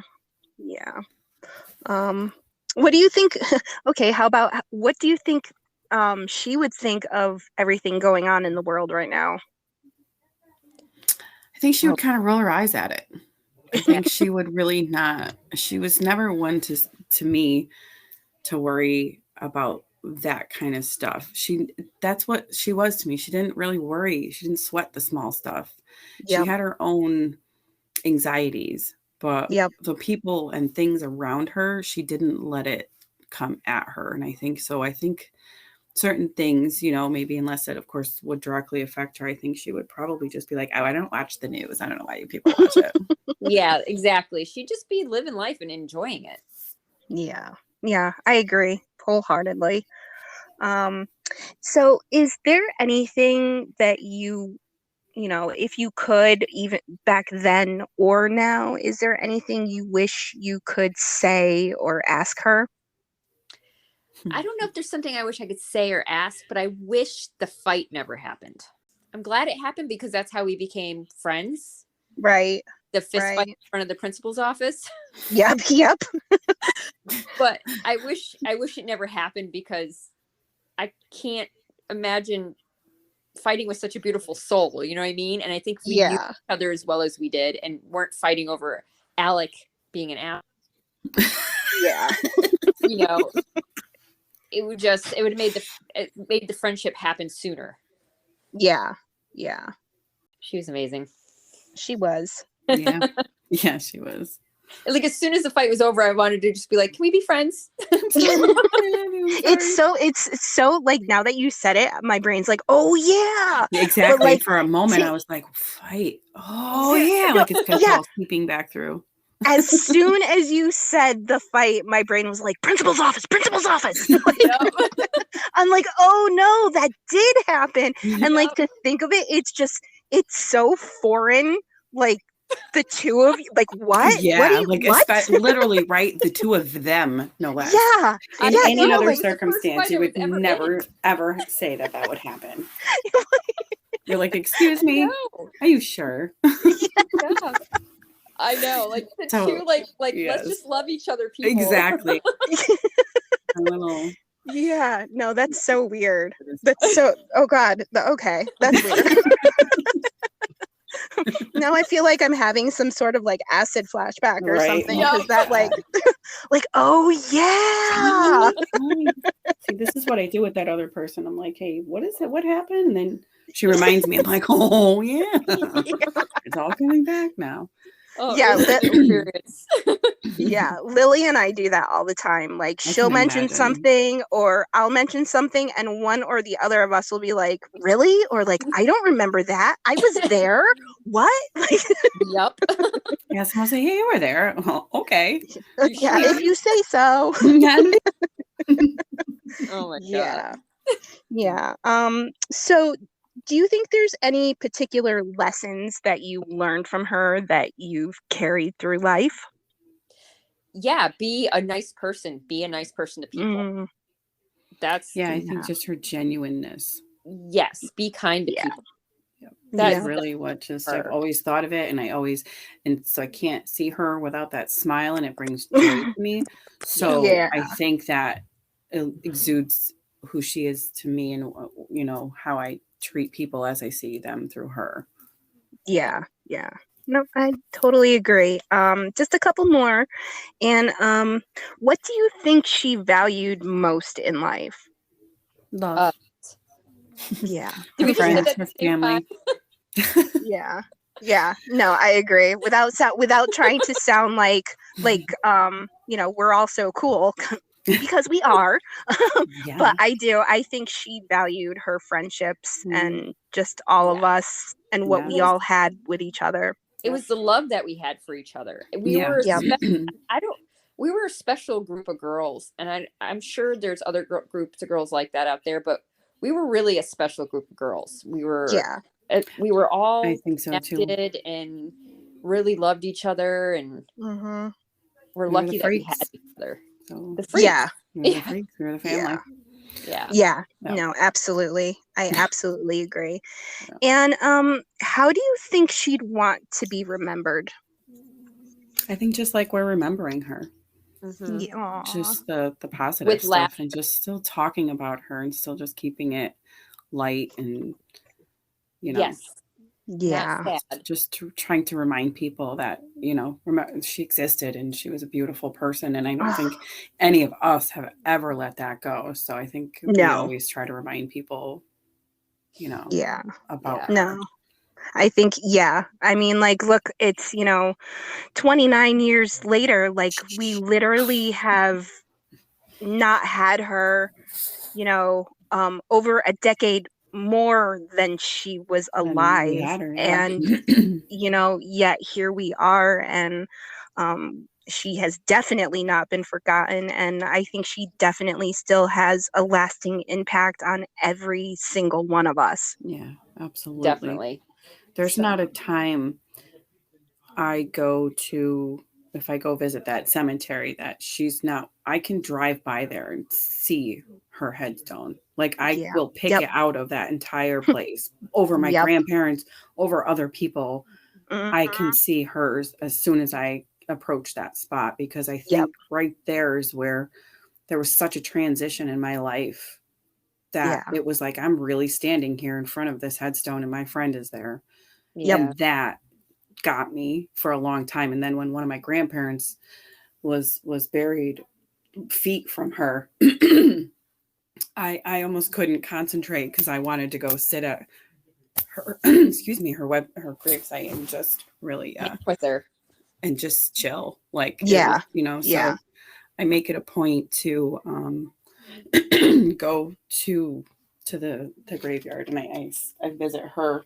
Yeah. What do you think? Okay, how about what do you think she would think of everything going on in the world right now? I think she would kind of roll her eyes at it. I think she would really not. She was never one to me to worry about that kind of stuff. That's what she was to me. She didn't really worry. She didn't sweat the small stuff. Yep. She had her own anxieties, but the people and things around her, she didn't let it come at her. And I think certain things, maybe unless it, of course, would directly affect her, I think she would probably just be like, oh, I don't watch the news. I don't know why you people watch it. Yeah, exactly. She'd just be living life and enjoying it. Yeah. Yeah, I agree wholeheartedly. So is there anything that if you could, even back then or now, is there anything you wish you could say or ask her? I don't know if there's something I wish I could say or ask, but I wish the fight never happened. I'm glad it happened, because that's how we became friends. Right. The fist fight in front of the principal's office. Yep. But I wish it never happened, because I can't imagine fighting with such a beautiful soul. You know what I mean? And I think we knew each other as well as we did, and weren't fighting over Alec being an Alec. Yeah. It would have made the friendship happen sooner. Yeah. She was amazing. She was. Yeah, she was. Like, as soon as the fight was over, I wanted to just be like, can we be friends? It's so like, now that you said it, my brain's like, oh yeah. Exactly. But, like, for a moment I was like, fight. Oh yeah. Like it's all seeping back through. As soon as you said the fight, my brain was like, principal's office. I'm like, oh no, that did happen. And like, to think of it, it's so foreign. Like, the two of you, like, what? Yeah, what? Literally, right? The two of them, no less. Yeah. In any other circumstance, you would never, ever say that would happen. You're like, excuse me? Are you sure? Yeah. I know, like the two, let's just love each other, people. Exactly. A little. Yeah, no, that's so weird. That's so. Oh God. Okay, that's weird. Now I feel like I'm having some sort of like acid flashback or Right. something Yeah. because that like oh yeah. See, this is what I do with that other person. I'm like, hey, what is it? What happened? And then she reminds me. I'm like, oh yeah, it's all coming back now. Oh, Yeah, experience. Yeah, Lily and I do that all the time. Like I she'll can mention imagine. something or I'll mention something and one or the other of us will be like, "Really?" Or like, "I don't remember that. I was there." What? Like Yep. Yeah, someone say, hey, you were there. Oh, okay. yeah, if you say so. Oh my Yeah. god. Yeah. So do you think there's any particular lessons that you learned from her that you've carried through life? Yeah, be a nice person. Be a nice person to people. Mm, That's Yeah, I think just her genuineness. yes. Be kind to Yeah. people. That's Yeah. really what just I've her. always thought of it, and so I can't see her without that smile, and it brings joy to me. So Yeah. I think that it exudes who she is to me, and how I treat people as I see them through her. Yeah. Yeah. No, I totally agree. Just a couple more. And what do you think she valued most in life? Love Yeah. Did her we just say friends, that her at the same time? family. Yeah. Yeah. No, I agree. Without trying to sound like we're all so cool because we are. Yeah. But I think she valued her friendships and just all of us and what we Yeah. all had with each other. It was the love that we had for each other. We Yeah. were Yep. we were a special group of girls, and I'm sure there's other groups of girls like that out there, but we were really a special group of girls. We were all I think so too. connected and really loved each other, and Mm-hmm. we're We were lucky the that we freaks. had each other. So The freaks. Yeah. we were the freaks. We were the family. Yeah. Yeah. Yeah. No, absolutely. I absolutely agree. Yeah. And how do you think she'd want to be remembered? I think just like we're remembering her. Mhm. Yeah. Just the positive With stuff laughter. and just still talking about her and still just keeping it light and Yes. Yeah. Not sad. just trying to remind people that remember she existed and she was a beautiful person, and I don't think any of us have ever let that go. So I think we No. always try to remind people Yeah. about Yeah. her. No. I think, yeah. I mean, like, look, it's, 29 years later, like, we literally have not had her, over a decade more than she was And we alive. had her, yeah. And, yet here we are. And she has definitely not been forgotten. And I think she definitely still has a lasting impact on every single one of us. Yeah, absolutely. Definitely. There's not a time I go to, if I go visit that cemetery, that she's not, I can drive by there and see her headstone. Like I will pick it out of that entire place over my grandparents, over other people. I can see hers as soon as I approach that spot, because I think right there is where there was such a transition in my life that it was like, I'm really standing here in front of this headstone and my friend is there. And that got me for a long time. And then when one of my grandparents was buried feet from her, I almost couldn't concentrate because I wanted to go sit at her her gravesite and just really with her and just chill, like so I make it a point to go to the graveyard, and I visit her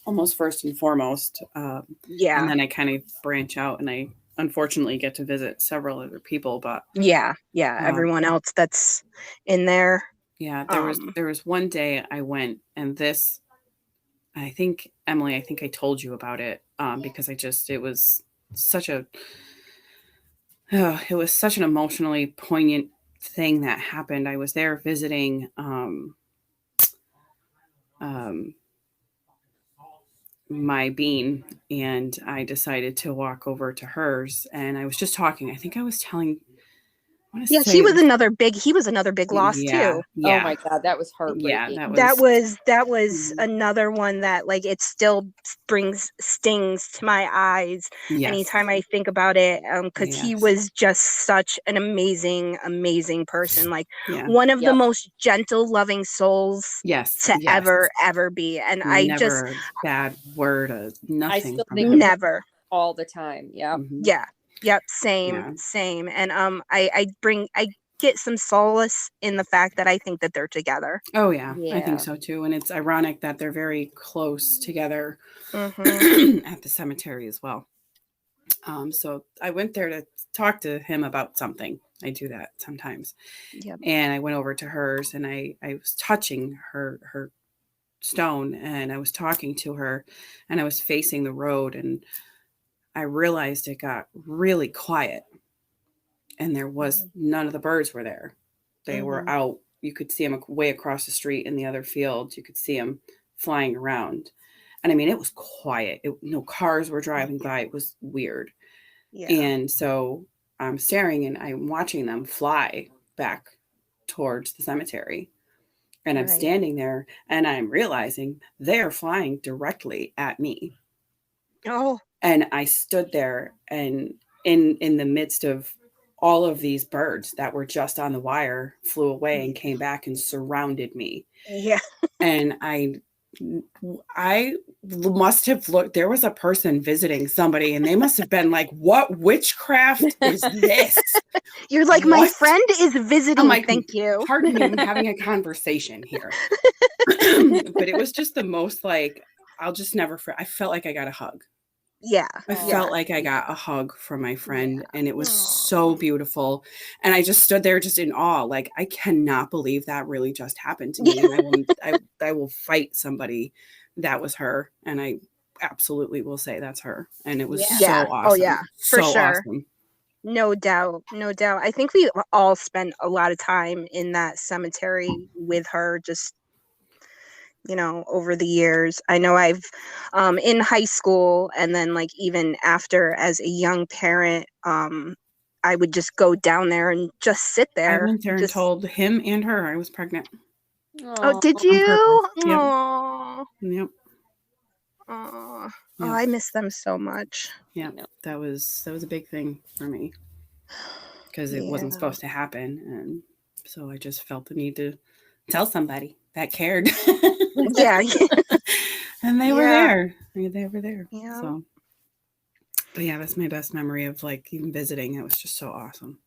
almost first and foremost. And then I kind of branch out, and I unfortunately get to visit several other people, but everyone else that's in there. Yeah, there was one day I went, and this, I think, Emily, I think I told you about it, because it was such an emotionally poignant thing that happened. I was there visiting my bean, and I decided to walk over to hers, and I was just talking. I think I was telling Yeah, he was another big loss too. Oh my God, that was heartbreaking. Yeah, that was another one that like it still brings stings to my eyes anytime I think about it, because he was just such an amazing person, like one of the most gentle, loving souls to ever be. And I never just a bad word, nothing. I still from think him. never all the time. Yeah. Yep, same. And I get some solace in the fact that I think that they're together. Oh yeah, I think so too. And it's ironic that they're very close together at the cemetery as well. So I went there to talk to him about something. I do that sometimes. And I went over to hers and I was touching her stone and I was talking to her and I was facing the road and I realized it got really quiet and there was none of the birds were there. They were out. You could see them way across the street in the other field. You could see them flying around. And I mean, it was quiet. No cars were driving by. It was weird. And so I'm staring and I'm watching them fly back towards the cemetery. And I'm standing there and I'm realizing they're flying directly at me. Oh. And I stood there and in the midst of all of these birds that were just on the wire flew away and came back and surrounded me. Yeah. And I must have looked, there was a person visiting somebody and they must have been like, what witchcraft is this? You're like, my friend is visiting. I'm like, thank you. Pardon me, I'm having a conversation here. But it was just the most like, I'll just never, I felt like I got a hug. Yeah. I felt like I got a hug from my friend and it was so beautiful. And I just stood there just in awe. Like, I cannot believe that really just happened to me. And I will fight somebody that was her. And I absolutely will say that's her. And it was so awesome. Oh yeah, for sure. Awesome. No doubt. I think we all spent a lot of time in that cemetery with her, just over the years. I know I've in high school and then like even after as a young parent, I would just go down there and just sit there. I went there and told him and her I was pregnant. Oh, did you? Yep. Oh, I miss them so much. Yeah, that was a big thing for me because it wasn't supposed to happen, and so I just felt the need to tell somebody that cared. And they were there. They were there. Yeah. So, but yeah, that's my best memory of like even visiting. It was just so awesome.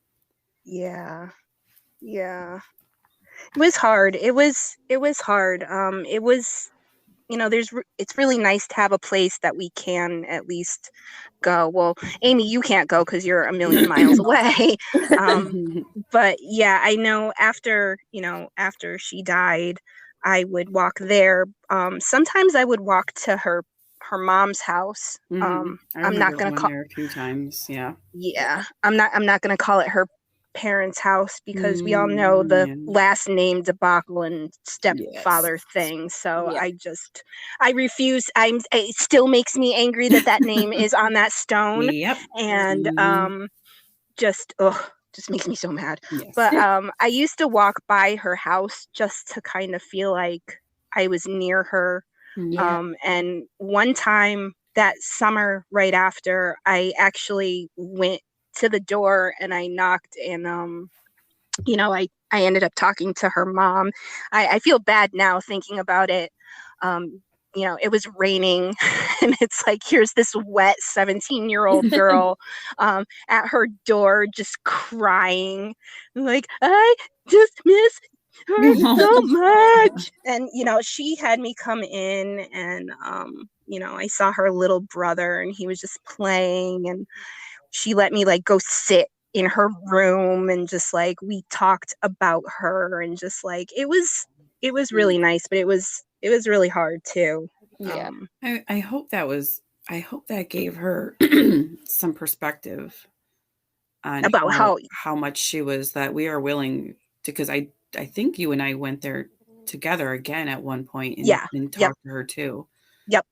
Yeah. It was hard. It was hard. It was, it's really nice to have a place that we can at least go. Well, Amy, you can't go because you're a million miles away. But yeah, I know after she died, I would walk there. Sometimes I would walk to her mom's house. I'm not going to call there a few times. Yeah. I'm not going to call it her parents' house because we all know the last name debacle and stepfather thing. So I refuse. It still makes me angry that name is on that stone. And just makes me so mad. But I used to walk by her house just to kind of feel like I was near her. And one time that summer right after, I actually went to the door and I knocked and I ended up talking to her mom. I feel bad now thinking about it. It was raining and it's like, here's this wet 17-year-old girl at her door just crying, like, I just miss her so much. And she had me come in and I saw her little brother and he was just playing and she let me like go sit in her room and just like we talked about her and just like it was really nice, but it was really hard too. I hope that gave her some perspective on about how much she was, that we are willing to, because I think you and I went there together again at one point and talked to her too.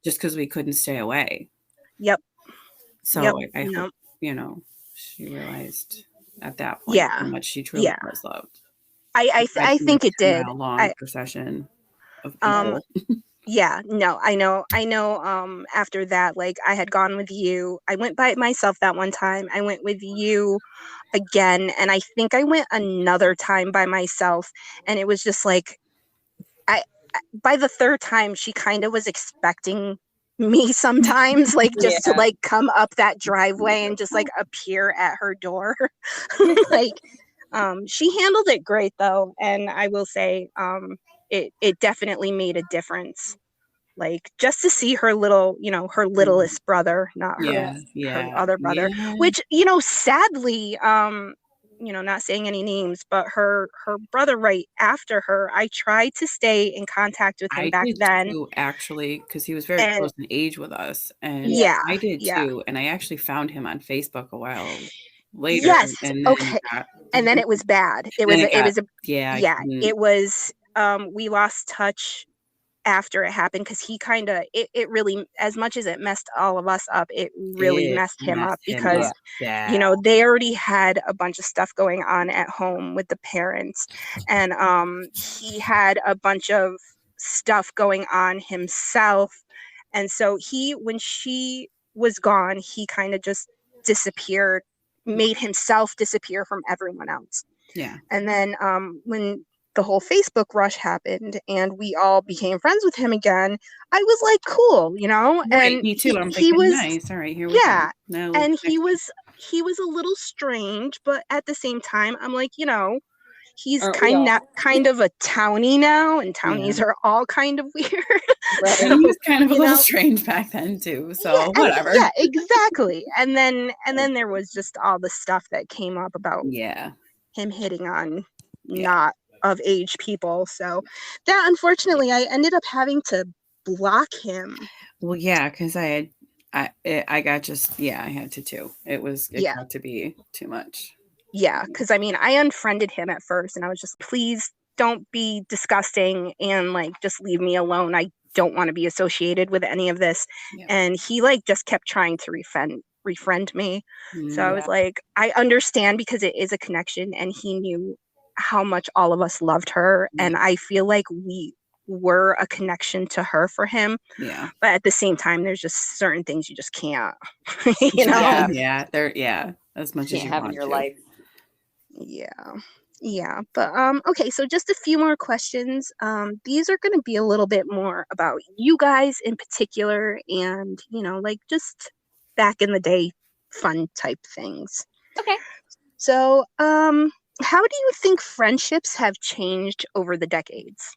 Just because we couldn't stay away. So I hope, she realized at that point. Yeah. How much she truly Yeah. was loved. I think it did. Long procession of people. Yeah, no, I know. After that, like, I had gone with you. I went by myself that one time. I went with you again, and I think I went another time by myself, and it was just like, by the third time, she kind of was expecting me sometimes, like, just to like come up that driveway and just like appear at her door. Like, she handled it great though, and I will say, it definitely made a difference. Like, just to see her little, her littlest brother, not her other brother, which, sadly, not saying any names, but her brother right after her, I tried to stay in contact with him back then. Too, actually, because he was very close in age with us, and I did too. And I actually found him on Facebook a while later. Yes. And then and then it was bad. It was we lost touch after it happened, because he kind of it really, as much as it messed all of us up, it really messed him up, because they already had a bunch of stuff going on at home with the parents, and he had a bunch of stuff going on himself, and so when she was gone, he kind of just disappeared, made himself disappear from everyone else. And then when the whole Facebook rush happened and we all became friends with him again, I was like, cool, and me too. I'm he was nice. All right, here we go. No, and he was a little strange, but at the same time, I'm like, he's kind of a townie now, and townies are all kind of weird. Right. He was kind of a little strange back then too, so whatever. Yeah, exactly. And then there was just all the stuff that came up about him hitting on not of age people. So that, unfortunately, I ended up having to block him. Well, yeah, because I got just I had to too. It got to be too much. Yeah, because I mean, I unfriended him at first, and I was just, please don't be disgusting, and like, just leave me alone. I don't want to be associated with any of this. And he like just kept trying to refriend me. So I was like, I understand, because it is a connection, and he knew how much all of us loved her, and I feel like we were a connection to her for him. But at the same time, there's just certain things you just can't, as much as you have want in your to. life. But okay, so just a few more questions. These are going to be a little bit more about you guys in particular, and like, just back in the day fun type things. Okay. So how do you think friendships have changed over the decades?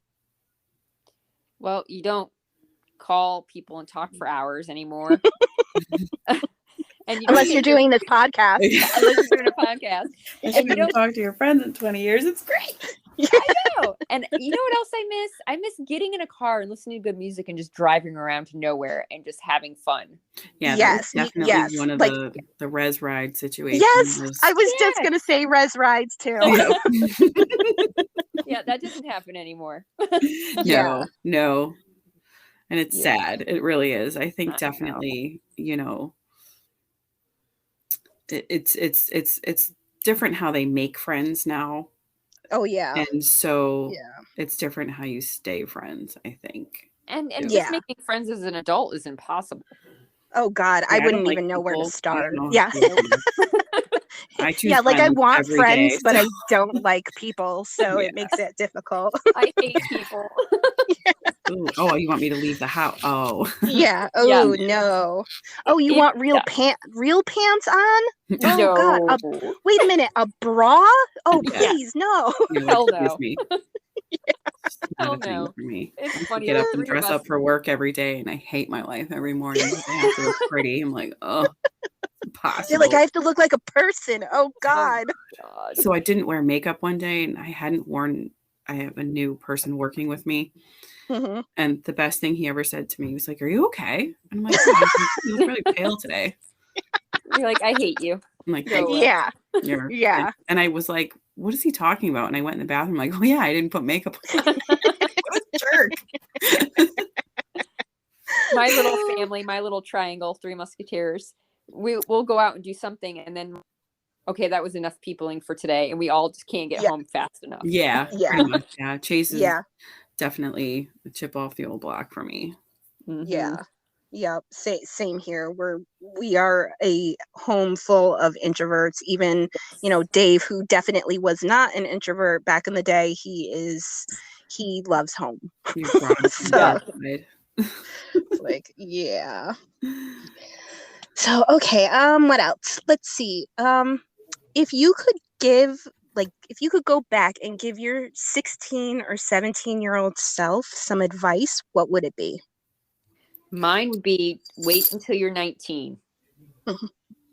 Well, you don't call people and talk for hours anymore. And unless you're doing this podcast. Unless you're doing a podcast. And you don't talk to your friends in 20 years. It's great. I know. And you know what else I miss? I miss getting in a car and listening to good music and just driving around to nowhere and just having fun. Yeah, that was definitely one of the res ride situations. Yes, I was just going to say res rides too. Yeah, that doesn't happen anymore. No. And it's sad. It really is. I think definitely, it's different how they make friends now. Oh yeah. And so it's different how you stay friends, I think. And just making friends as an adult is impossible. Oh God, I wouldn't even know where to start. Yeah. I choose I want friends, day, but I don't like people, so it makes it difficult. I hate people. Oh, you want me to leave the house? Oh. Yeah. Oh no. Oh, you want real pants on? No. Oh God. Wait a minute. A bra? Oh please, no. Hell no. Me. Hell no. For me. It's funny. Get up and dress up for work every day, and I hate my life every morning. I have to look pretty. I'm like, oh, it's impossible. You're like, I have to look like a person. Oh God. So I didn't wear makeup one day, and I have a new person working with me. Mm-hmm. And the best thing he ever said to me was like, "Are you okay?" And I'm like, "You look really pale today." You're like, "I hate you." I'm like, yeah. And I was like, "What is he talking about?" And I went in the bathroom, like, "Oh yeah, I didn't put makeup on." What a jerk. My little family, my little triangle, Three Musketeers. We'll go out and do something, and then okay, that was enough peopling for today, and we all just can't get home fast enough. Yeah, Yeah. pretty much. Yeah, Chase is Yeah. definitely a chip off the old block for me. Yeah. Yeah. Same here. We are a home full of introverts. Even, Dave, who definitely was not an introvert back in the day, he loves home. You brought him from the outside. Like, yeah. So, okay. What else? Let's see. If you could go back and give your 16 or 17-year-old self some advice, what would it be? Mine would be wait until you're 19.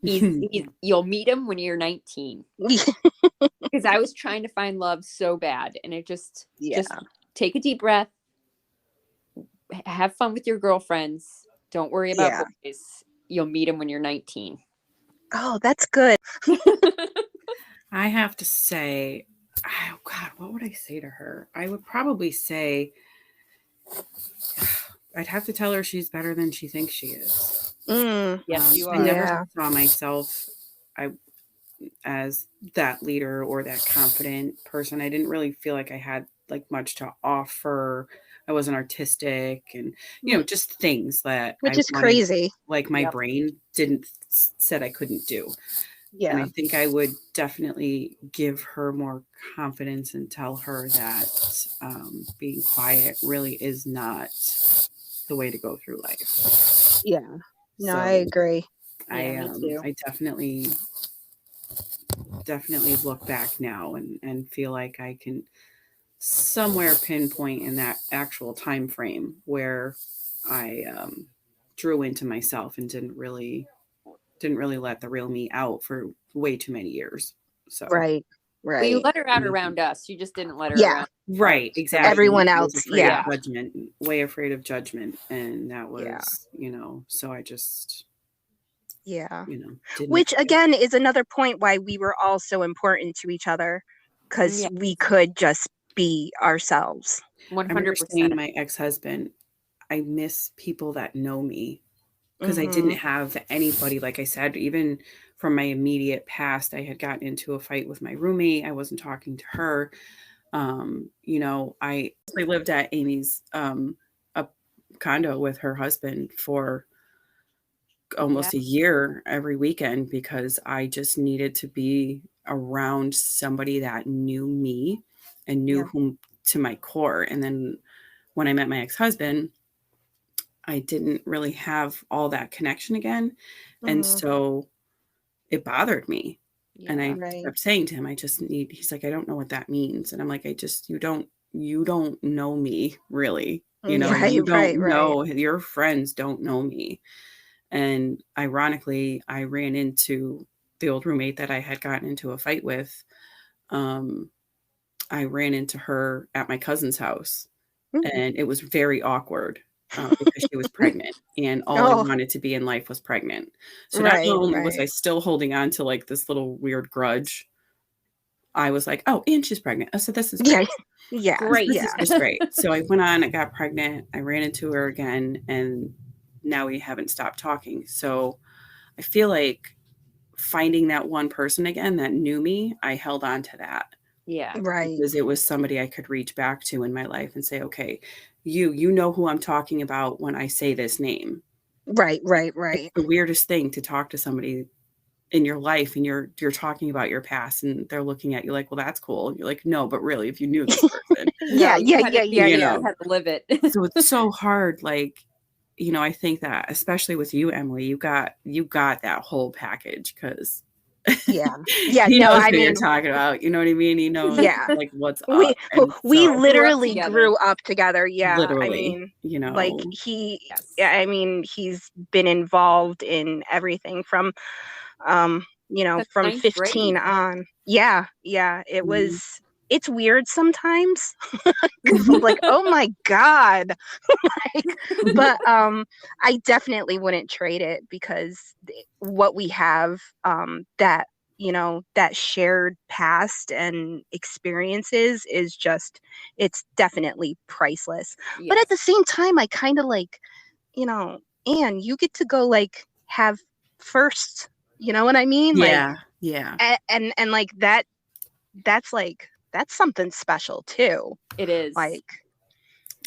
You'll meet him when you're 19. Because I was trying to find love so bad, and it just take a deep breath, have fun with your girlfriends, don't worry about boys. You'll meet him when you're 19. Oh, that's good. I have to say, oh God, what would I say to her? I would probably say, I'd have to tell her she's better than she thinks she is. Yes, you are. I never saw myself as that leader or that confident person. I didn't really feel like I had like much to offer. I wasn't artistic, and just things that which is crazy. Like my brain said I couldn't do. Yeah. And I think I would definitely give her more confidence and tell her that being quiet really is not the way to go through life. Yeah. No, I agree. I definitely look back now and feel like I can somewhere pinpoint in that actual time frame where I drew into myself and didn't really let the real me out for way too many years. So right. Well, you let her out around us. You just didn't let her around. Right, exactly. Everyone else, way afraid of judgment, and that was, so I just, which again is another point why we were all so important to each other, because we could just be ourselves. 100%. Saying to my ex-husband, I miss people that know me, because I didn't have anybody, like I said, even from my immediate past. I had gotten into a fight with my roommate. I wasn't talking to her. I lived at Amy's a condo with her husband for almost a year every weekend, because I just needed to be around somebody that knew me and knew whom to my core. And then when I met my ex-husband, I didn't really have all that connection again. And so it bothered me. And I kept saying to him, he's like, I don't know what that means. And I'm like, you don't know me really. You don't know, your friends don't know me. And ironically, I ran into the old roommate that I had gotten into a fight with. I ran into her at my cousin's house, and it was very awkward. Because she was pregnant, and all I wanted to be in life was pregnant. So not only was I still holding on to like this little weird grudge, I was like, oh, and she's pregnant. Oh, so this is great. Great. This is just great. So I went on, I got pregnant, I ran into her again, and now we haven't stopped talking. So I feel like finding that one person again that knew me, I held on to that. Yeah. Right. Because it was somebody I could reach back to in my life and say, okay, you know who I'm talking about when I say this name. Right. It's the weirdest thing to talk to somebody in your life, and you're talking about your past, and they're looking at you like, well, that's cool. And you're like, no, but really, if you knew this person. You had to live it. So it's so hard. Like, I think that especially with you, Emily, you got that whole package, because he knows what you're talking about. You know what I mean? Like what's up. We literally grew up together. Yeah. Literally, like he's been involved in everying from, from 15 grade on. Yeah. It was, it's weird sometimes. I'm like, oh my God. But I definitely wouldn't trade it, because what we have, that shared past and experiences is just, it's definitely priceless. But at the same time, I kind of like, Anne, you get to go like have first, you know what I mean? Yeah. Yeah. And like that's something special too. It is. Like,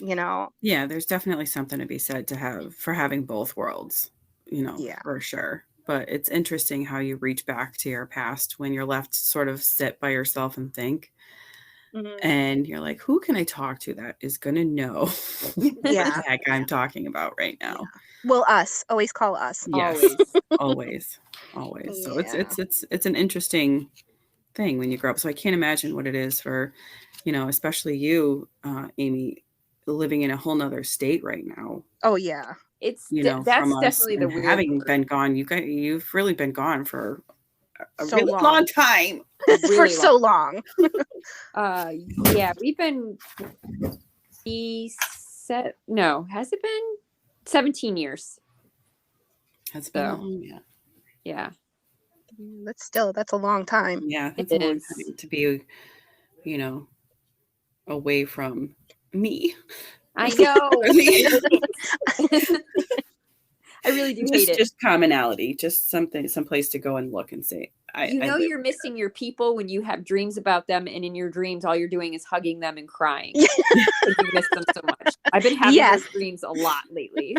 you know. Yeah, there's definitely something to be said for having both worlds, Yeah. for sure. But it's interesting how you reach back to your past when you're left to sort of sit by yourself and think. And you're like, who can I talk to that is going to know what the heck I'm talking about right now? Yeah. Well, us. Always call us. Yes. Always. So it's an interesting thing when you grow up. So I can't imagine what it is for, especially you, Amy, living in a whole nother state right now. Oh yeah. It's that's definitely the weird having been gone. You've really been gone for a so really long time. Really for so long. Yeah, we've been has it been 17 years? Has been long, yeah. That's a long time. Yeah, it's a long time to be, away from me. I know. I really do hate it. Just commonality, just someplace to go and look and see. You're missing your people when you have dreams about them, and in your dreams, all you're doing is hugging them and crying. You miss them so much. I've been having those dreams a lot lately.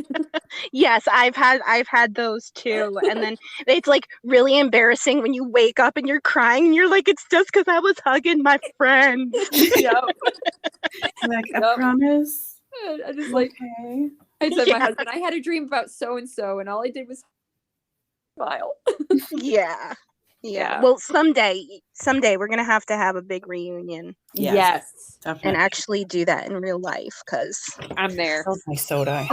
Yes, I've had those too, and then it's like really embarrassing when you wake up and you're crying, and you're like, it's just because I was hugging my friend. Yep. Like, I promise. I just like. Okay. I said, my husband, I had a dream about so and so, and all I did was smile. Yeah. Well, someday we're gonna have to have a big reunion. Yes, definitely. And actually do that in real life, because I'm there. My soda.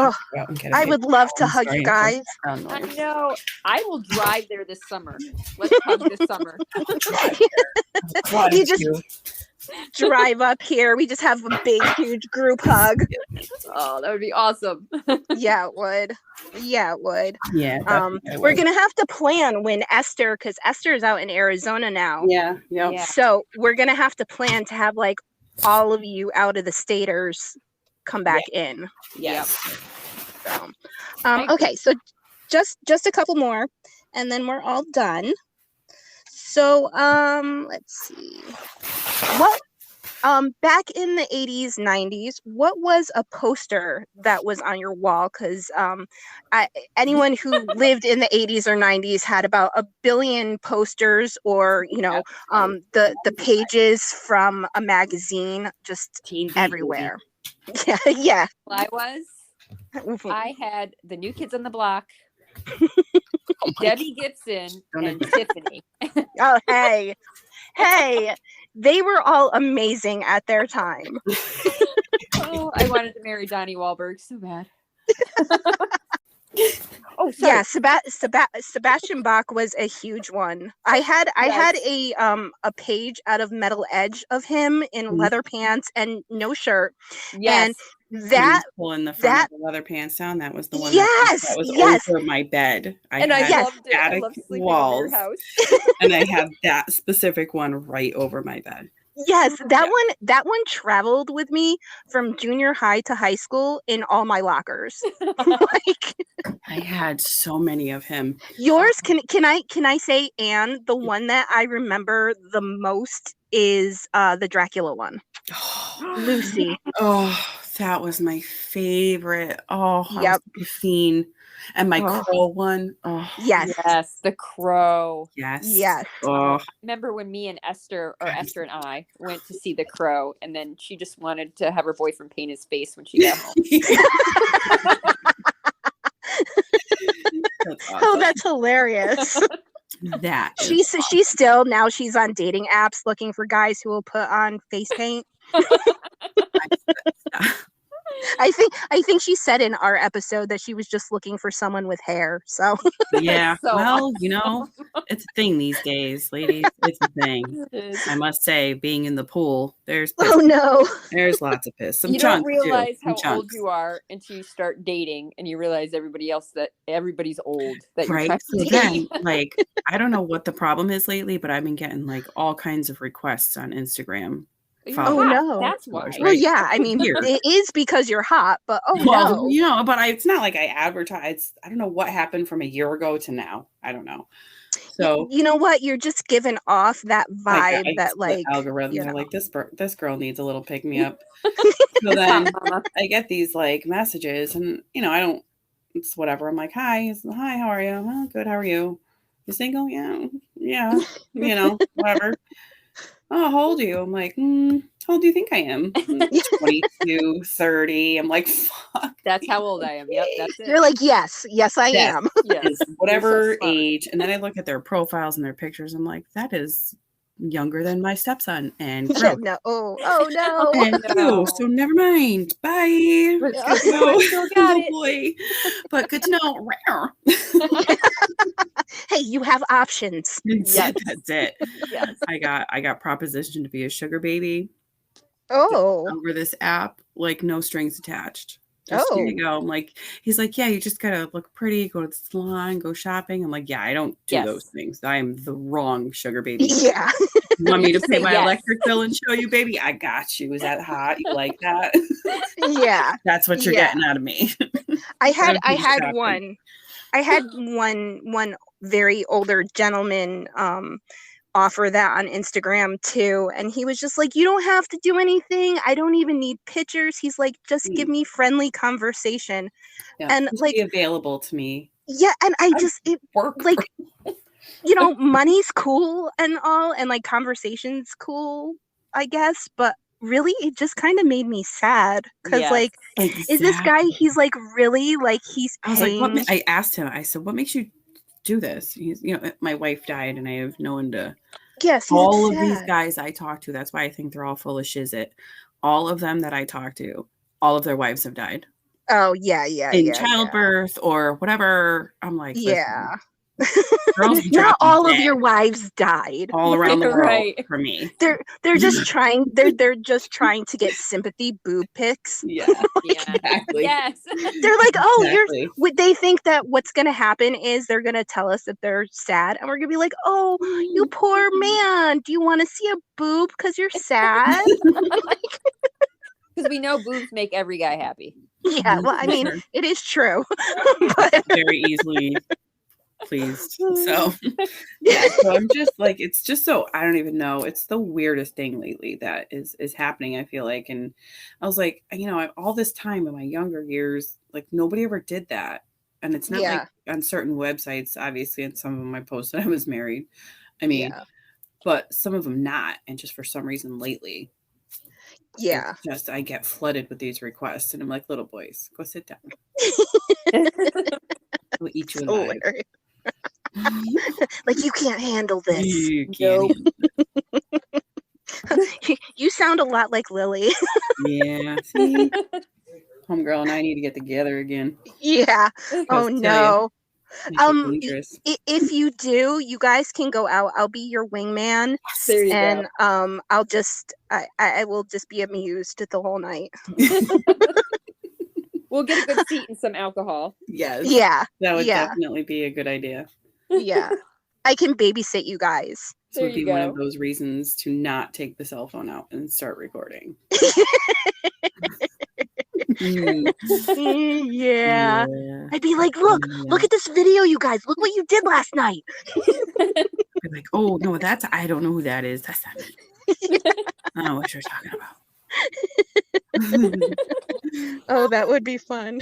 I would love to hug you guys. I know. I will drive there this summer. Let's hug this summer. You just drive up here. We just have a big, huge group hug. Oh, that would be awesome. Yeah, it would. Yeah. We're gonna have to plan when because Esther is out in Arizona now. Yeah. So we're gonna have to plan to have like all of you out of the staters come back in. Yes. So, okay, so just a couple more, and then we're all done. So, let's see. What back in the 80s, 90s, what was a poster that was on your wall? Because anyone who lived in the 80s or 90s had about a billion posters, or the pages from a magazine just everywhere. Yeah. Well, I had the New Kids on the Block, Debbie Gibson, and Tiffany. Oh, hey, they were all amazing at their time. Oh, I wanted to marry Donnie Wahlberg so bad. Oh, sorry. Yeah, Sebastian Bach was a huge one. I had a page out of Metal Edge of him in leather pants and no shirt. Yes. And that pulling the front of the leather pants down. That was the one. Yes, that was over my bed. I loved it. I loved sleeping walls, over your house. And I had that specific one right over my bed. Yes, that one traveled with me from junior high to high school in all my lockers. I had so many of him. Yours, can I say, Anne, the one that I remember the most is the Dracula one. Lucy. Oh, that was my favorite. Oh, yep. I was 15. And my crow one. Oh, yes, the crow. Yes. Oh. I remember when me and Esther and I went to see the crow, and then she just wanted to have her boyfriend paint his face when she got home. That's awesome. Oh, that's hilarious. That she's still now she's on dating apps looking for guys who will put on face paint. I think she said in our episode that she was just looking for someone with hair. So yeah, well, it's a thing these days, ladies. It's a thing. I must say, being in the pool, there's piss. Oh no, there's lots of piss. Some you chunks don't realize too. how old you are until you start dating, and you realize that everybody's old. That right. So then, I don't know what the problem is lately, but I've been getting all kinds of requests on Instagram. Oh no, that's why. Right? Well, yeah, I mean, it is because you're hot, but no, but it's not like I advertise. I don't know what happened from a year ago to now. I don't know. So you know what? You're just giving off that vibe that the like, algorithms you are know. like, this girl needs a little pick me up. So then I get these like messages, and I don't. It's whatever. I'm like, hi, how are you? Well, good. How are you? You single? Yeah. Whatever. Oh, how old are you? I'm like, how old do you think I am? 22, 30. I'm like, fuck. That's how old I am. Yep, that's it. You're like, yes, I am. Yes. Is whatever You're so smart. age. And then I look at their profiles and their pictures. I'm like, that is younger than my stepson. And Yeah, gross. no. Oh no. And No. so never mind. Bye. But Yeah. I still got Oh it. boy. But good to know. Hey, you have options. Yes. That's it. Yes. I got propositioned to be a sugar baby Oh. over this app, like no strings attached. Just here you go. I'm like, he's like, yeah, you just gotta look pretty, go to the salon, go shopping. I'm like, yeah, I don't do those things. I am the wrong sugar baby. Yeah. You want me to Just pay say my yes. electric bill and show you, baby? I got you. Is that hot? You like that? Yeah. That's what you're getting out of me. I had shopping. one very older gentleman offer that on Instagram too, and he was just like, you don't have to do anything, I don't even need pictures. He's like, just give me friendly conversation. Yeah, and just like be available to me. Yeah, and I just work like money's cool and all, and like conversation's cool, I guess, but really it just kind of made me sad because like is this guy, he's like really like he's paying. I was like, I asked him, I said, what makes you do this? He's, my wife died and I have no one to. Yes, all of these guys I talk to, that's why I think they're all full of shit. All of them that I talk to, all of their wives have died. Oh yeah, in childbirth or whatever. I'm like, yeah. Girls not all of your wives died all around the world for me. They're just trying they're just trying to get sympathy boob pics. Yeah, exactly. Yes. They're like, oh, they think that what's gonna happen is they're gonna tell us that they're sad, and we're gonna be like, oh, you poor man, do you want to see a boob because you're sad? Because we know boobs make every guy happy. Yeah, well, I mean, it is true. But very easily pleased. So yeah, so I'm just like, it's just so, I don't even know. It's the weirdest thing lately that is happening, I feel like. And I was like, all this time in my younger years, like nobody ever did that. And it's not like on certain websites, obviously, and some of them I posted I was married. I mean, but some of them not. And just for some reason lately, it's just I get flooded with these requests, and I'm like, little boys, go sit down. We'll eat you alive. Like, you can't handle this. You can't handle You sound a lot like Lily. Yeah. See? Homegirl and I need to get together again. Yeah. Oh no. Dangerous. If you do, you guys can go out. I'll be your wingman. There you and go. I'll just I will just be amused the whole night. We'll get a good seat and some alcohol. Yes. Yeah. That would definitely be a good idea. Yeah. I can babysit you guys. This would be one of those reasons to not take the cell phone out and start recording. Yeah. I'd be like, look at this video, you guys. Look what you did last night. Be like, oh no, I don't know who that is. That's not me. I don't know what you're talking about. Oh, that would be fun.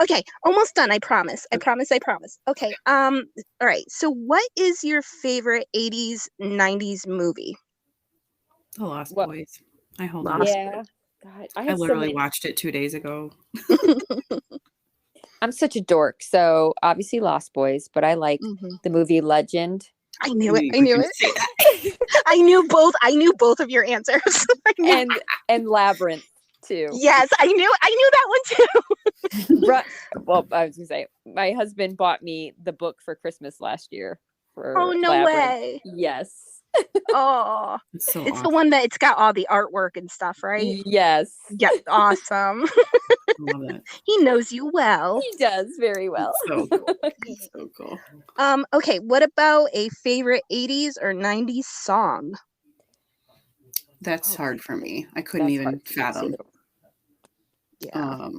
Okay, almost done. I promise. Okay. All right. So, what is your favorite 80s, 90s movie? The Lost Boys. I hold on. Yeah. God, I literally watched it 2 days ago. I'm such a dork. So obviously Lost Boys, but I like the movie Legend. I knew it. I knew both of your answers. and Labyrinth too. Yes, I knew that one too. Well, I was gonna say my husband bought me the book for Christmas last year. Oh no Labyrinth. way! Yes. Oh, it's awesome. The one that it's got all the artwork and stuff, right? Yes. Yeah, awesome. Love it. He knows you well. He does very well. So cool. So cool. Okay, what about a favorite 80s or 90s song? That's hard for me. I couldn't even fathom. Yeah.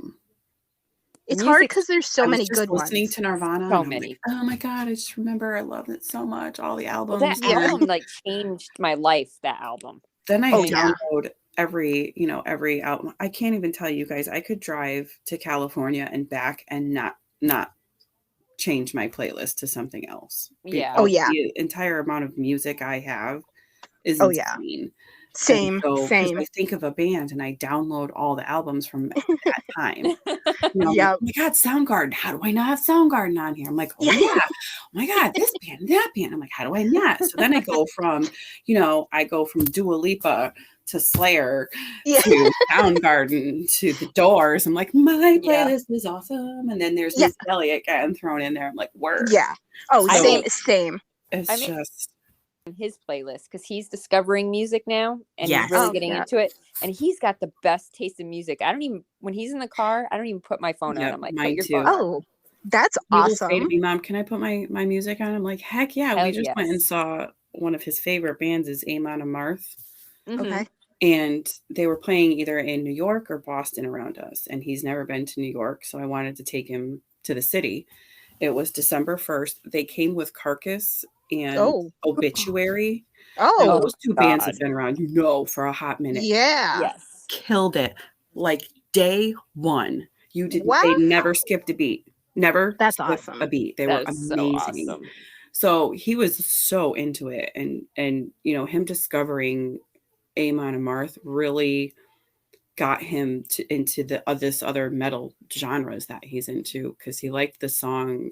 It's hard Music- because there's so I was many just good listening ones. to Nirvana. So and I'm many. like, oh my God, I just remember I loved it so much. All the Well, albums. that Yeah. album like changed my life. That album. Then I Oh, yeah. download every album. I can't even tell you guys. I could drive to California and back and not change my playlist to something else. Yeah. Oh, yeah. The entire amount of music I have is Oh, yeah. insane. Same, And so, 'cause same. I think of a band and I download all the albums from that time. I'm like, Yep. oh my God, Soundgarden. How do I not have Soundgarden on here? I'm like, oh Yeah. yeah. Oh my God, this band, that band. I'm like, how do I not? So then I go from, Dua Lipa to Slayer Yeah. to Soundgarden to The Doors. I'm like, my Yeah. playlist is awesome. And then there's Yeah. Miss Elliott getting thrown in there. I'm like, word. Yeah. Oh, I same, mean- same. It's I mean- just his playlist because he's discovering music now and Yes. he's really Oh, getting yeah. into it, and he's got the best taste in music. I don't even, when he's in the car, I don't even put my phone on. Yep, I'm like, mine put your too. phone on. Oh, that's he will say to awesome. me, Mom, can I put my music on? I'm like, heck yeah. Hell We just went and yes. saw one of his favorite bands is Amon Amarth. Mhm. Okay. And they were playing either in New York or Boston around us. And he's never been to New York. So I wanted to take him to the city. It was December 1st. They came with Carcass and Oh. Obituary. Oh, Now, those two bands God. have been around, for a hot minute. yeah. Yes. Killed it. Like day one. You didn't. Wow. They never skipped a beat. Never. That's skipped awesome. A beat. They That were is amazing. so awesome. So he was so into it, and him discovering Amon Amarth really got him into this other metal genres that he's into, because he liked the song.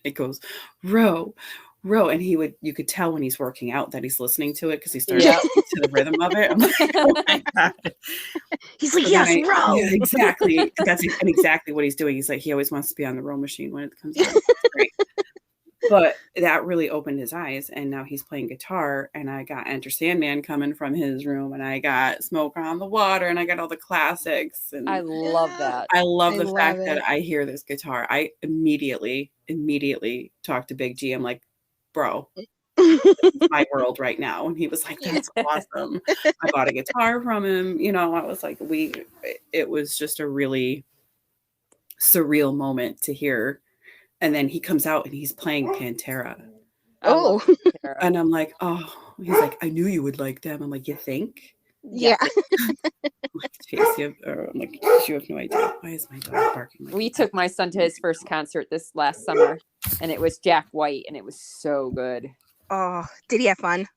It goes row, row, and you could tell when he's working out that he's listening to it because he started Yeah. to the rhythm of it. I'm like, oh my God. He's like, So yes, then row. Yeah, exactly. That's exactly what he's doing. He's like, he always wants to be on the row machine when it comes out. It's great. But that really opened his eyes, and now he's playing guitar, and I got Enter Sandman coming from his room, and I got Smoke on the Water, and I got all the classics. And I love that. I love I the fact love that it. I hear this guitar. I immediately talked to Big G. I'm like, bro, my world right now. And he was like, that's awesome. I bought a guitar from him. I was like, it was just a really surreal moment to hear. And then he comes out and he's playing Pantera. I love Pantera. And I'm like, oh, he's like, I knew you would like them. I'm like, you think? Yeah. I'm like, Chase, you have no idea. Why is my dog barking? Like We that? took my son to his first concert this last summer, and it was Jack White, and it was so good. Oh, did he have fun?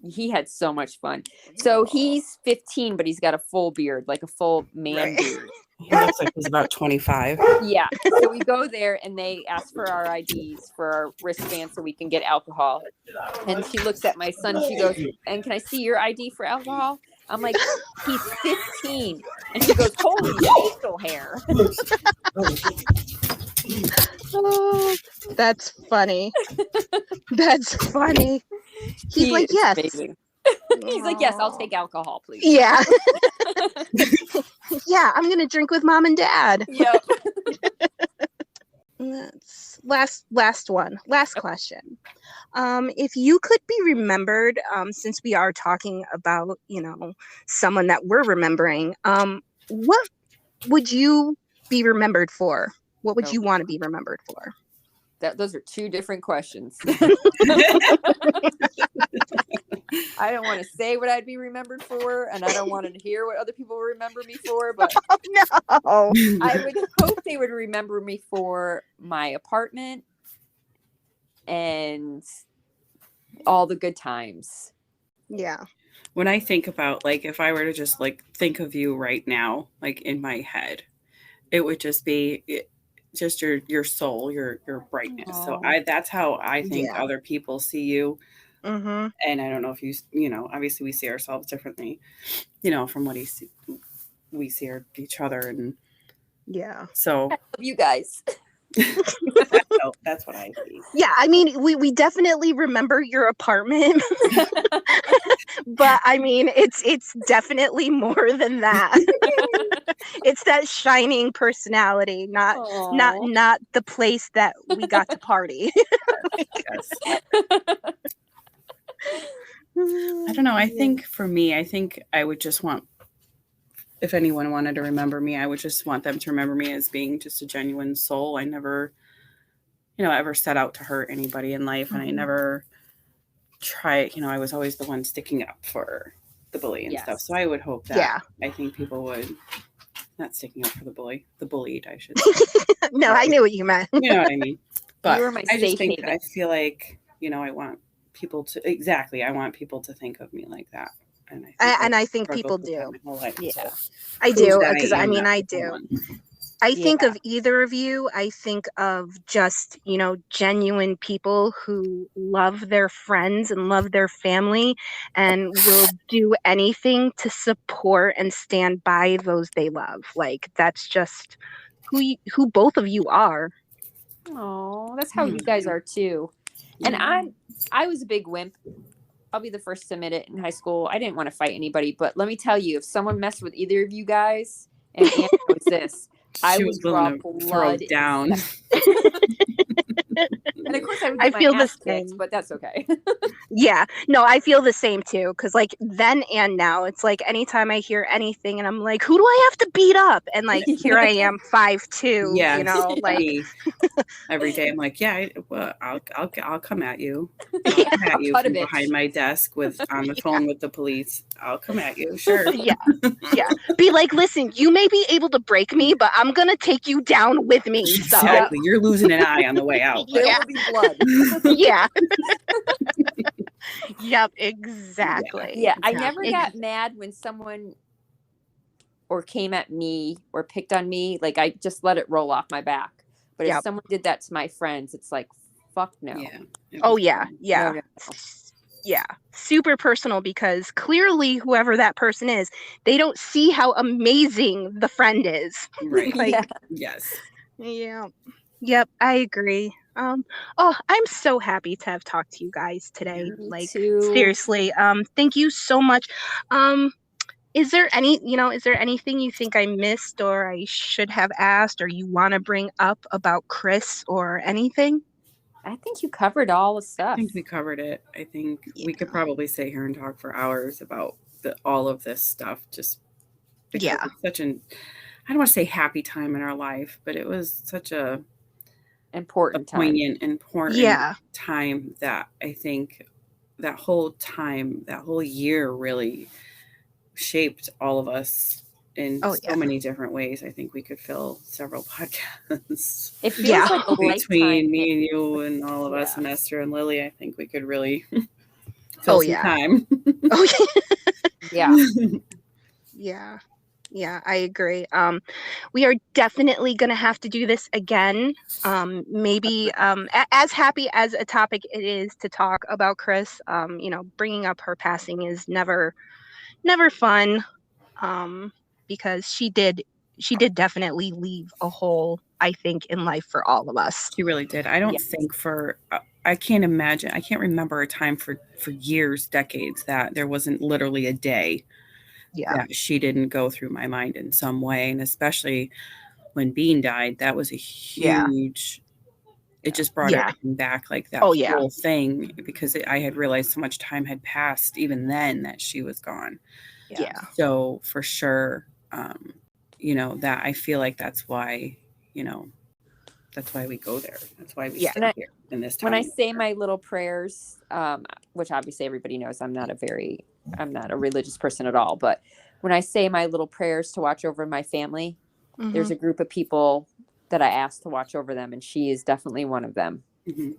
He had so much fun. So he's 15, but he's got a full beard, like a full man Right. beard. He looks like he's about 25. Yeah. So we go there and they ask for our IDs for our wristbands so we can get alcohol. And she looks at my son. She goes, and can I see your ID for alcohol? I'm like, he's 15. And she goes, holy facial hair. Oh, that's funny. That's funny. He's He like, is yes. amazing. He's like, yes, I'll take alcohol, please. Yeah. Yeah, I'm gonna drink with mom and dad. Yep. That's last one. Last question. If you could be remembered, since we are talking about, someone that we're remembering, what would you be remembered for? What would you want to be remembered for? Those are two different questions. I don't want to say what I'd be remembered for, and I don't want to hear what other people remember me for, but Oh, no. I would hope they would remember me for my apartment and all the good times. Yeah. When I think about, like, if I were to just think of you right now, like in my head, it would just be just your soul, your brightness. So that's how I think Yeah. other people see you. Mm-hmm. And I don't know if obviously we see ourselves differently, from what we see each other. And Yeah. so I love you guys. that's what I see. Yeah, I mean, we definitely remember your apartment, but I mean, it's definitely more than that. It's that shining personality, not the place that we got to party. Yes. I don't know. I think for me, I would just want if anyone wanted to remember me, I would just want them to remember me as being just a genuine soul. I never, ever set out to hurt anybody in life. And I never tried, I was always the one sticking up for the bully and stuff. So I would hope that, I think people would, not sticking up for the bullied, I should say. No, I knew what you meant. You know what I mean? But You were my I just safe think, haven. I feel like, I want people to, I want people to think of me like that. And I think people do. My whole life, Yeah. so I do, because I do. one. I think of either of you, I think of just, genuine people who love their friends and love their family and will do anything to support and stand by those they love. Like, that's just who both of you are. Oh, that's how you guys are too. And I was a big wimp. I'll be the first to admit it. In high school, I didn't want to fight anybody, but let me tell you, if someone messed with either of you guys, and Anna knows this, I would draw blood down. And of course, I feel the same, but that's okay. Yeah, no, I feel the same too. Because like then and now, it's like anytime I hear anything, and I'm like, who do I have to beat up? And like here I am, 5'2". Yeah, like every day I'm like, I'll come at you. I'll come at you from behind my desk on the phone with the police. I'll come at you, sure. Yeah. Be like, listen, you may be able to break me, but I'm gonna take you down with me. So. Exactly, you're losing an eye on the way out. There will be blood. Yeah. Yep, exactly. Yeah, I never got mad when someone or came at me or picked on me. Like, I just let it roll off my back. But if someone did that to my friends, it's like, fuck no. Yeah. Oh, yeah. Yeah. No. Yeah. Super personal, because clearly whoever that person is, they don't see how amazing the friend is. Right. Yes. Yeah. Yep, I agree. I'm so happy to have talked to you guys today. Me too. Seriously, thank you so much. Is there anything you think I missed or I should have asked or you want to bring up about Kriss or anything? I think you covered all the stuff. I think we covered it. I think we could probably sit here and talk for hours about all of this stuff. Just because it's such I don't want to say happy time in our life, but it was such a poignant, important time that I think that whole year really shaped all of us in so many different ways. I think we could fill several podcasts. It feels like a between me and you and all of us and Esther and Lily. I think we could really fill some time. Yeah, I agree. We are definitely going to have to do this again. Maybe as happy as a topic it is to talk about Kriss, bringing up her passing is never fun, because she did definitely leave a hole, I think, in life for all of us. She really did. I don't think I can't imagine. I can't remember a time for years, decades, that there wasn't literally a day that she didn't go through my mind in some way. And especially when Bean died, that was a huge, it just brought everything back, like that whole thing, because I had realized so much time had passed even then that she was gone. Yeah. So for sure, that I feel like that's why we go there. That's why we sit here in this time. When I say my little prayers, which obviously everybody knows I'm not a religious person at all, but when I say my little prayers to watch over my family, there's a group of people that I ask to watch over them, and she is definitely one of them. Mm-hmm.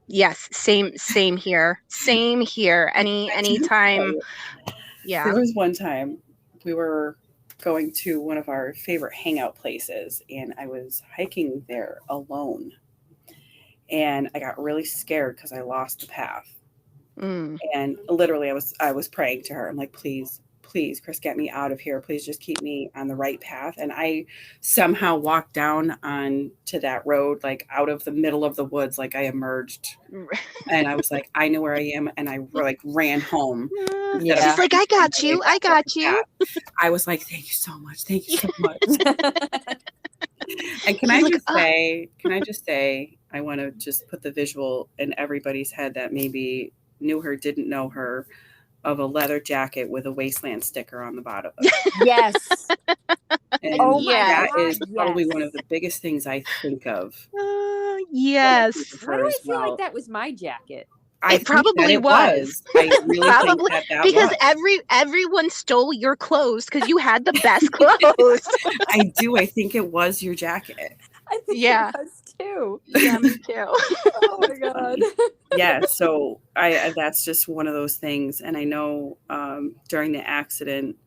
Yes. Same here. Anytime. Yeah. There was one time we were going to one of our favorite hangout places, and I was hiking there alone, and I got really scared because I lost the path. And literally I was praying to her. I'm like, please, Kriss, get me out of here. Please just keep me on the right path. And I somehow walked down onto that road, like out of the middle of the woods, like I emerged. And I was like, I know where I am. And I ran home. She's like, I got you. I was like, thank you so much. Thank you so much. And can I just say, I want to just put the visual in everybody's head that maybe knew her, didn't know her, of a leather jacket with a Wasteland sticker on the bottom. Yes. And Oh my Yes. that is God, probably yes. one of the biggest things I think of. Yes. Why do I feel like that was my jacket? I It think that probably it was. I really Probably think that because was. everyone stole your clothes because you had the best clothes. I do. I think it was your jacket. I think Yeah. it was too. Yeah, me too. Oh my God. Yeah, so I that's just one of those things. And I know during the accident,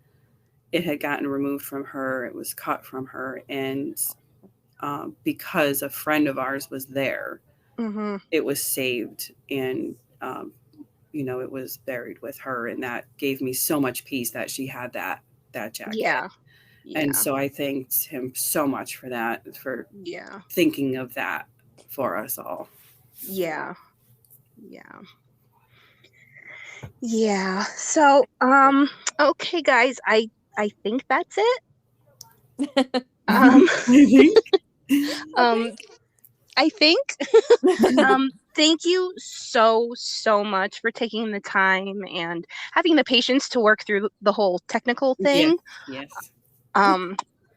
it had gotten removed from her. It was cut from her, and because a friend of ours was there, Mm-hmm. it was saved, and it was buried with her, and that gave me so much peace that she had that jacket. Yeah. And so I thanked him so much for that, for thinking of that for us all. Yeah. So okay guys, I think that's it. I think thank you so much for taking the time and having the patience to work through the whole technical thing. Yes.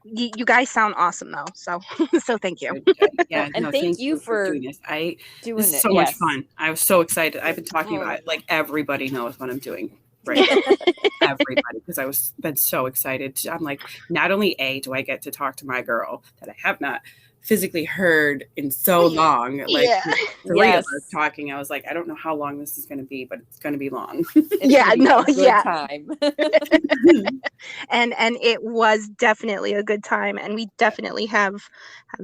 You guys sound awesome though, so thank you. Yeah, and thank you for doing this. This is so much fun. I was so excited. I've been talking about it like everybody knows what I'm doing right now. Everybody, because I was been so excited. I'm like, not only do I get to talk to my girl that I have not physically heard in so long, like three of us talking. I was like, I don't know how long this is going to be, but it's going to be long. Time. and it was definitely a good time, and we definitely have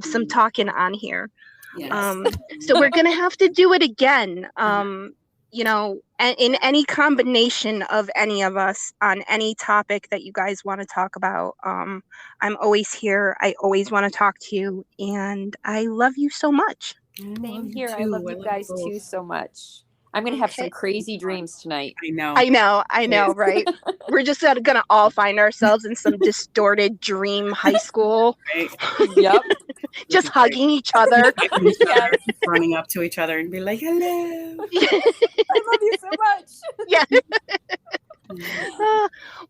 some talking on here. Yes. So we're gonna have to do it again. In any combination of any of us on any topic that you guys want to talk about. I'm always here. I always want to talk to you, and I love you so much. Same here. I love you guys too so much. I'm gonna have some crazy dreams tonight. I know, right? We're just gonna all find ourselves in some distorted dream high school. Right. Yep. Just hugging each other. Running up to each other and be like, hello. I love you so much. Yeah.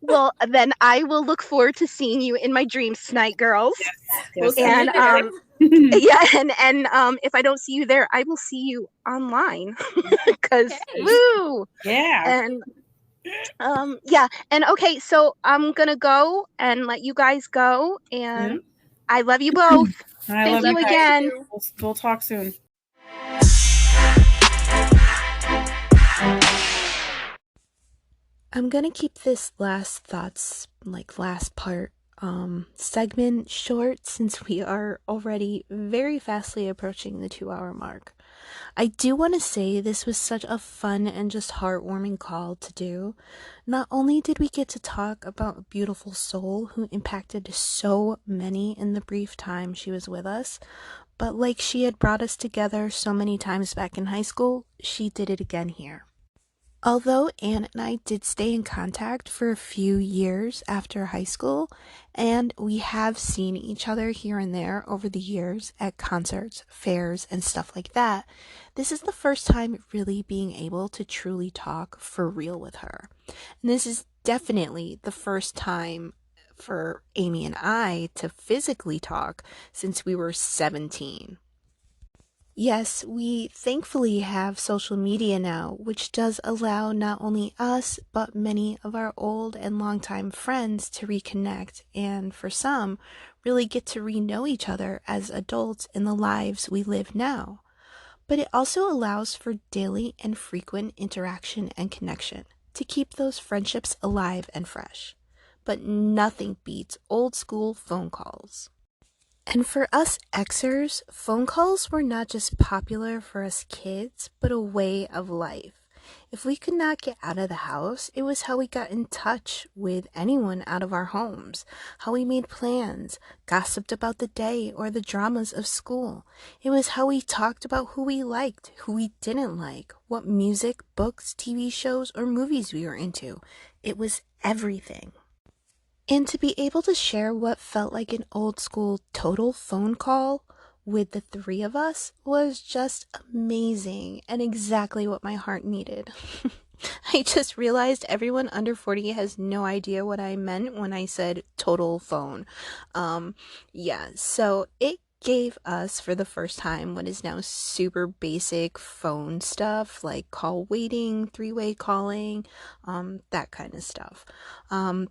Well, then I will look forward to seeing you in my dreams tonight, girls. Yes. And and if I don't see you there, I will see you online. Because woo. Yeah. And and okay, so I'm gonna go and let you guys go, and I love you both. Thank you again. We'll talk soon. I'm gonna keep this last part segment short, since we are already very fastly approaching the 2-hour mark. I do want to say this was such a fun and just heartwarming call to do. Not only did we get to talk about a beautiful soul who impacted so many in the brief time she was with us, but like she had brought us together so many times back in high school, she did it again here. Although Anne and I did stay in contact for a few years after high school, and we have seen each other here and there over the years at concerts, fairs, and stuff like that, this is the first time really being able to truly talk for real with her. And this is definitely the first time for Amy and I to physically talk since we were 17. Yes, we thankfully have social media now, which does allow not only us, but many of our old and longtime friends to reconnect, and for some, really get to re-know each other as adults in the lives we live now. But it also allows for daily and frequent interaction and connection to keep those friendships alive and fresh. But nothing beats old school phone calls. And for us Xers, phone calls were not just popular for us kids, but a way of life. If we could not get out of the house, it was how we got in touch with anyone out of our homes, how we made plans, gossiped about the day or the dramas of school. It was how we talked about who we liked, who we didn't like, what music, books, TV shows, or movies we were into. It was everything. And to be able to share what felt like an old school total phone call with the three of us was just amazing and exactly what my heart needed. I just realized everyone under 40 has no idea what I meant when I said total phone. Yeah, so it gave us for the first time what is now super basic phone stuff like call waiting, three-way calling, that kind of stuff.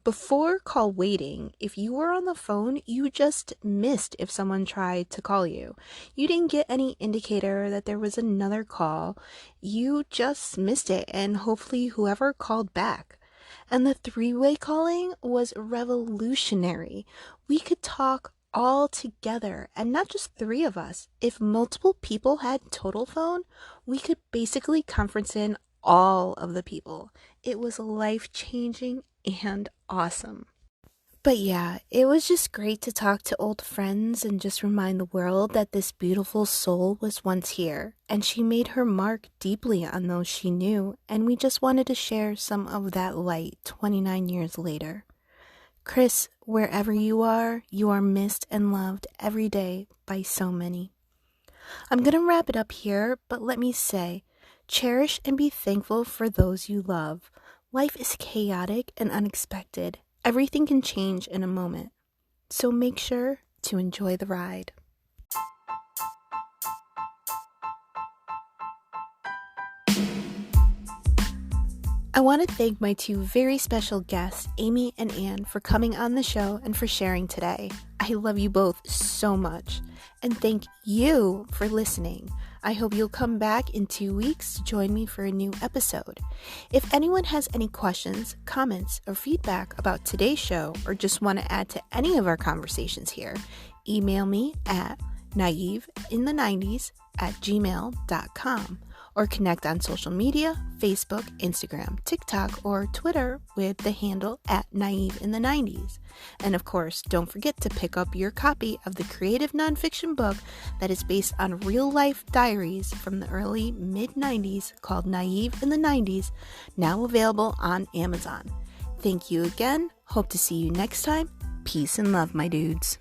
Before call waiting, if you were on the phone, you just missed if someone tried to call you. You didn't get any indicator that there was another call. You just missed it, and hopefully whoever called back. And the three-way calling was revolutionary. We could talk all together, and not just three of us. If multiple people had total phone, we could basically conference in all of the people. It was life-changing and awesome. But yeah, it was just great to talk to old friends and just remind the world that this beautiful soul was once here, and she made her mark deeply on those she knew, and we just wanted to share some of that light 29 years later. Chris, wherever you are missed and loved every day by so many. I'm gonna wrap it up here, but let me say, cherish and be thankful for those you love. Life is chaotic and unexpected. Everything can change in a moment, so make sure to enjoy the ride. I want to thank my two very special guests, Amy and Anne, for coming on the show and for sharing today. I love you both so much. And thank you for listening. I hope you'll come back in 2 weeks to join me for a new episode. If anyone has any questions, comments, or feedback about today's show, or just want to add to any of our conversations here, email me at naiveinthe90s@gmail.com. or connect on social media, Facebook, Instagram, TikTok, or Twitter with the handle @naiveinthe90s. And of course, don't forget to pick up your copy of the creative nonfiction book that is based on real-life diaries from the early mid-90s called Naive in the 90s, now available on Amazon. Thank you again. Hope to see you next time. Peace and love, my dudes.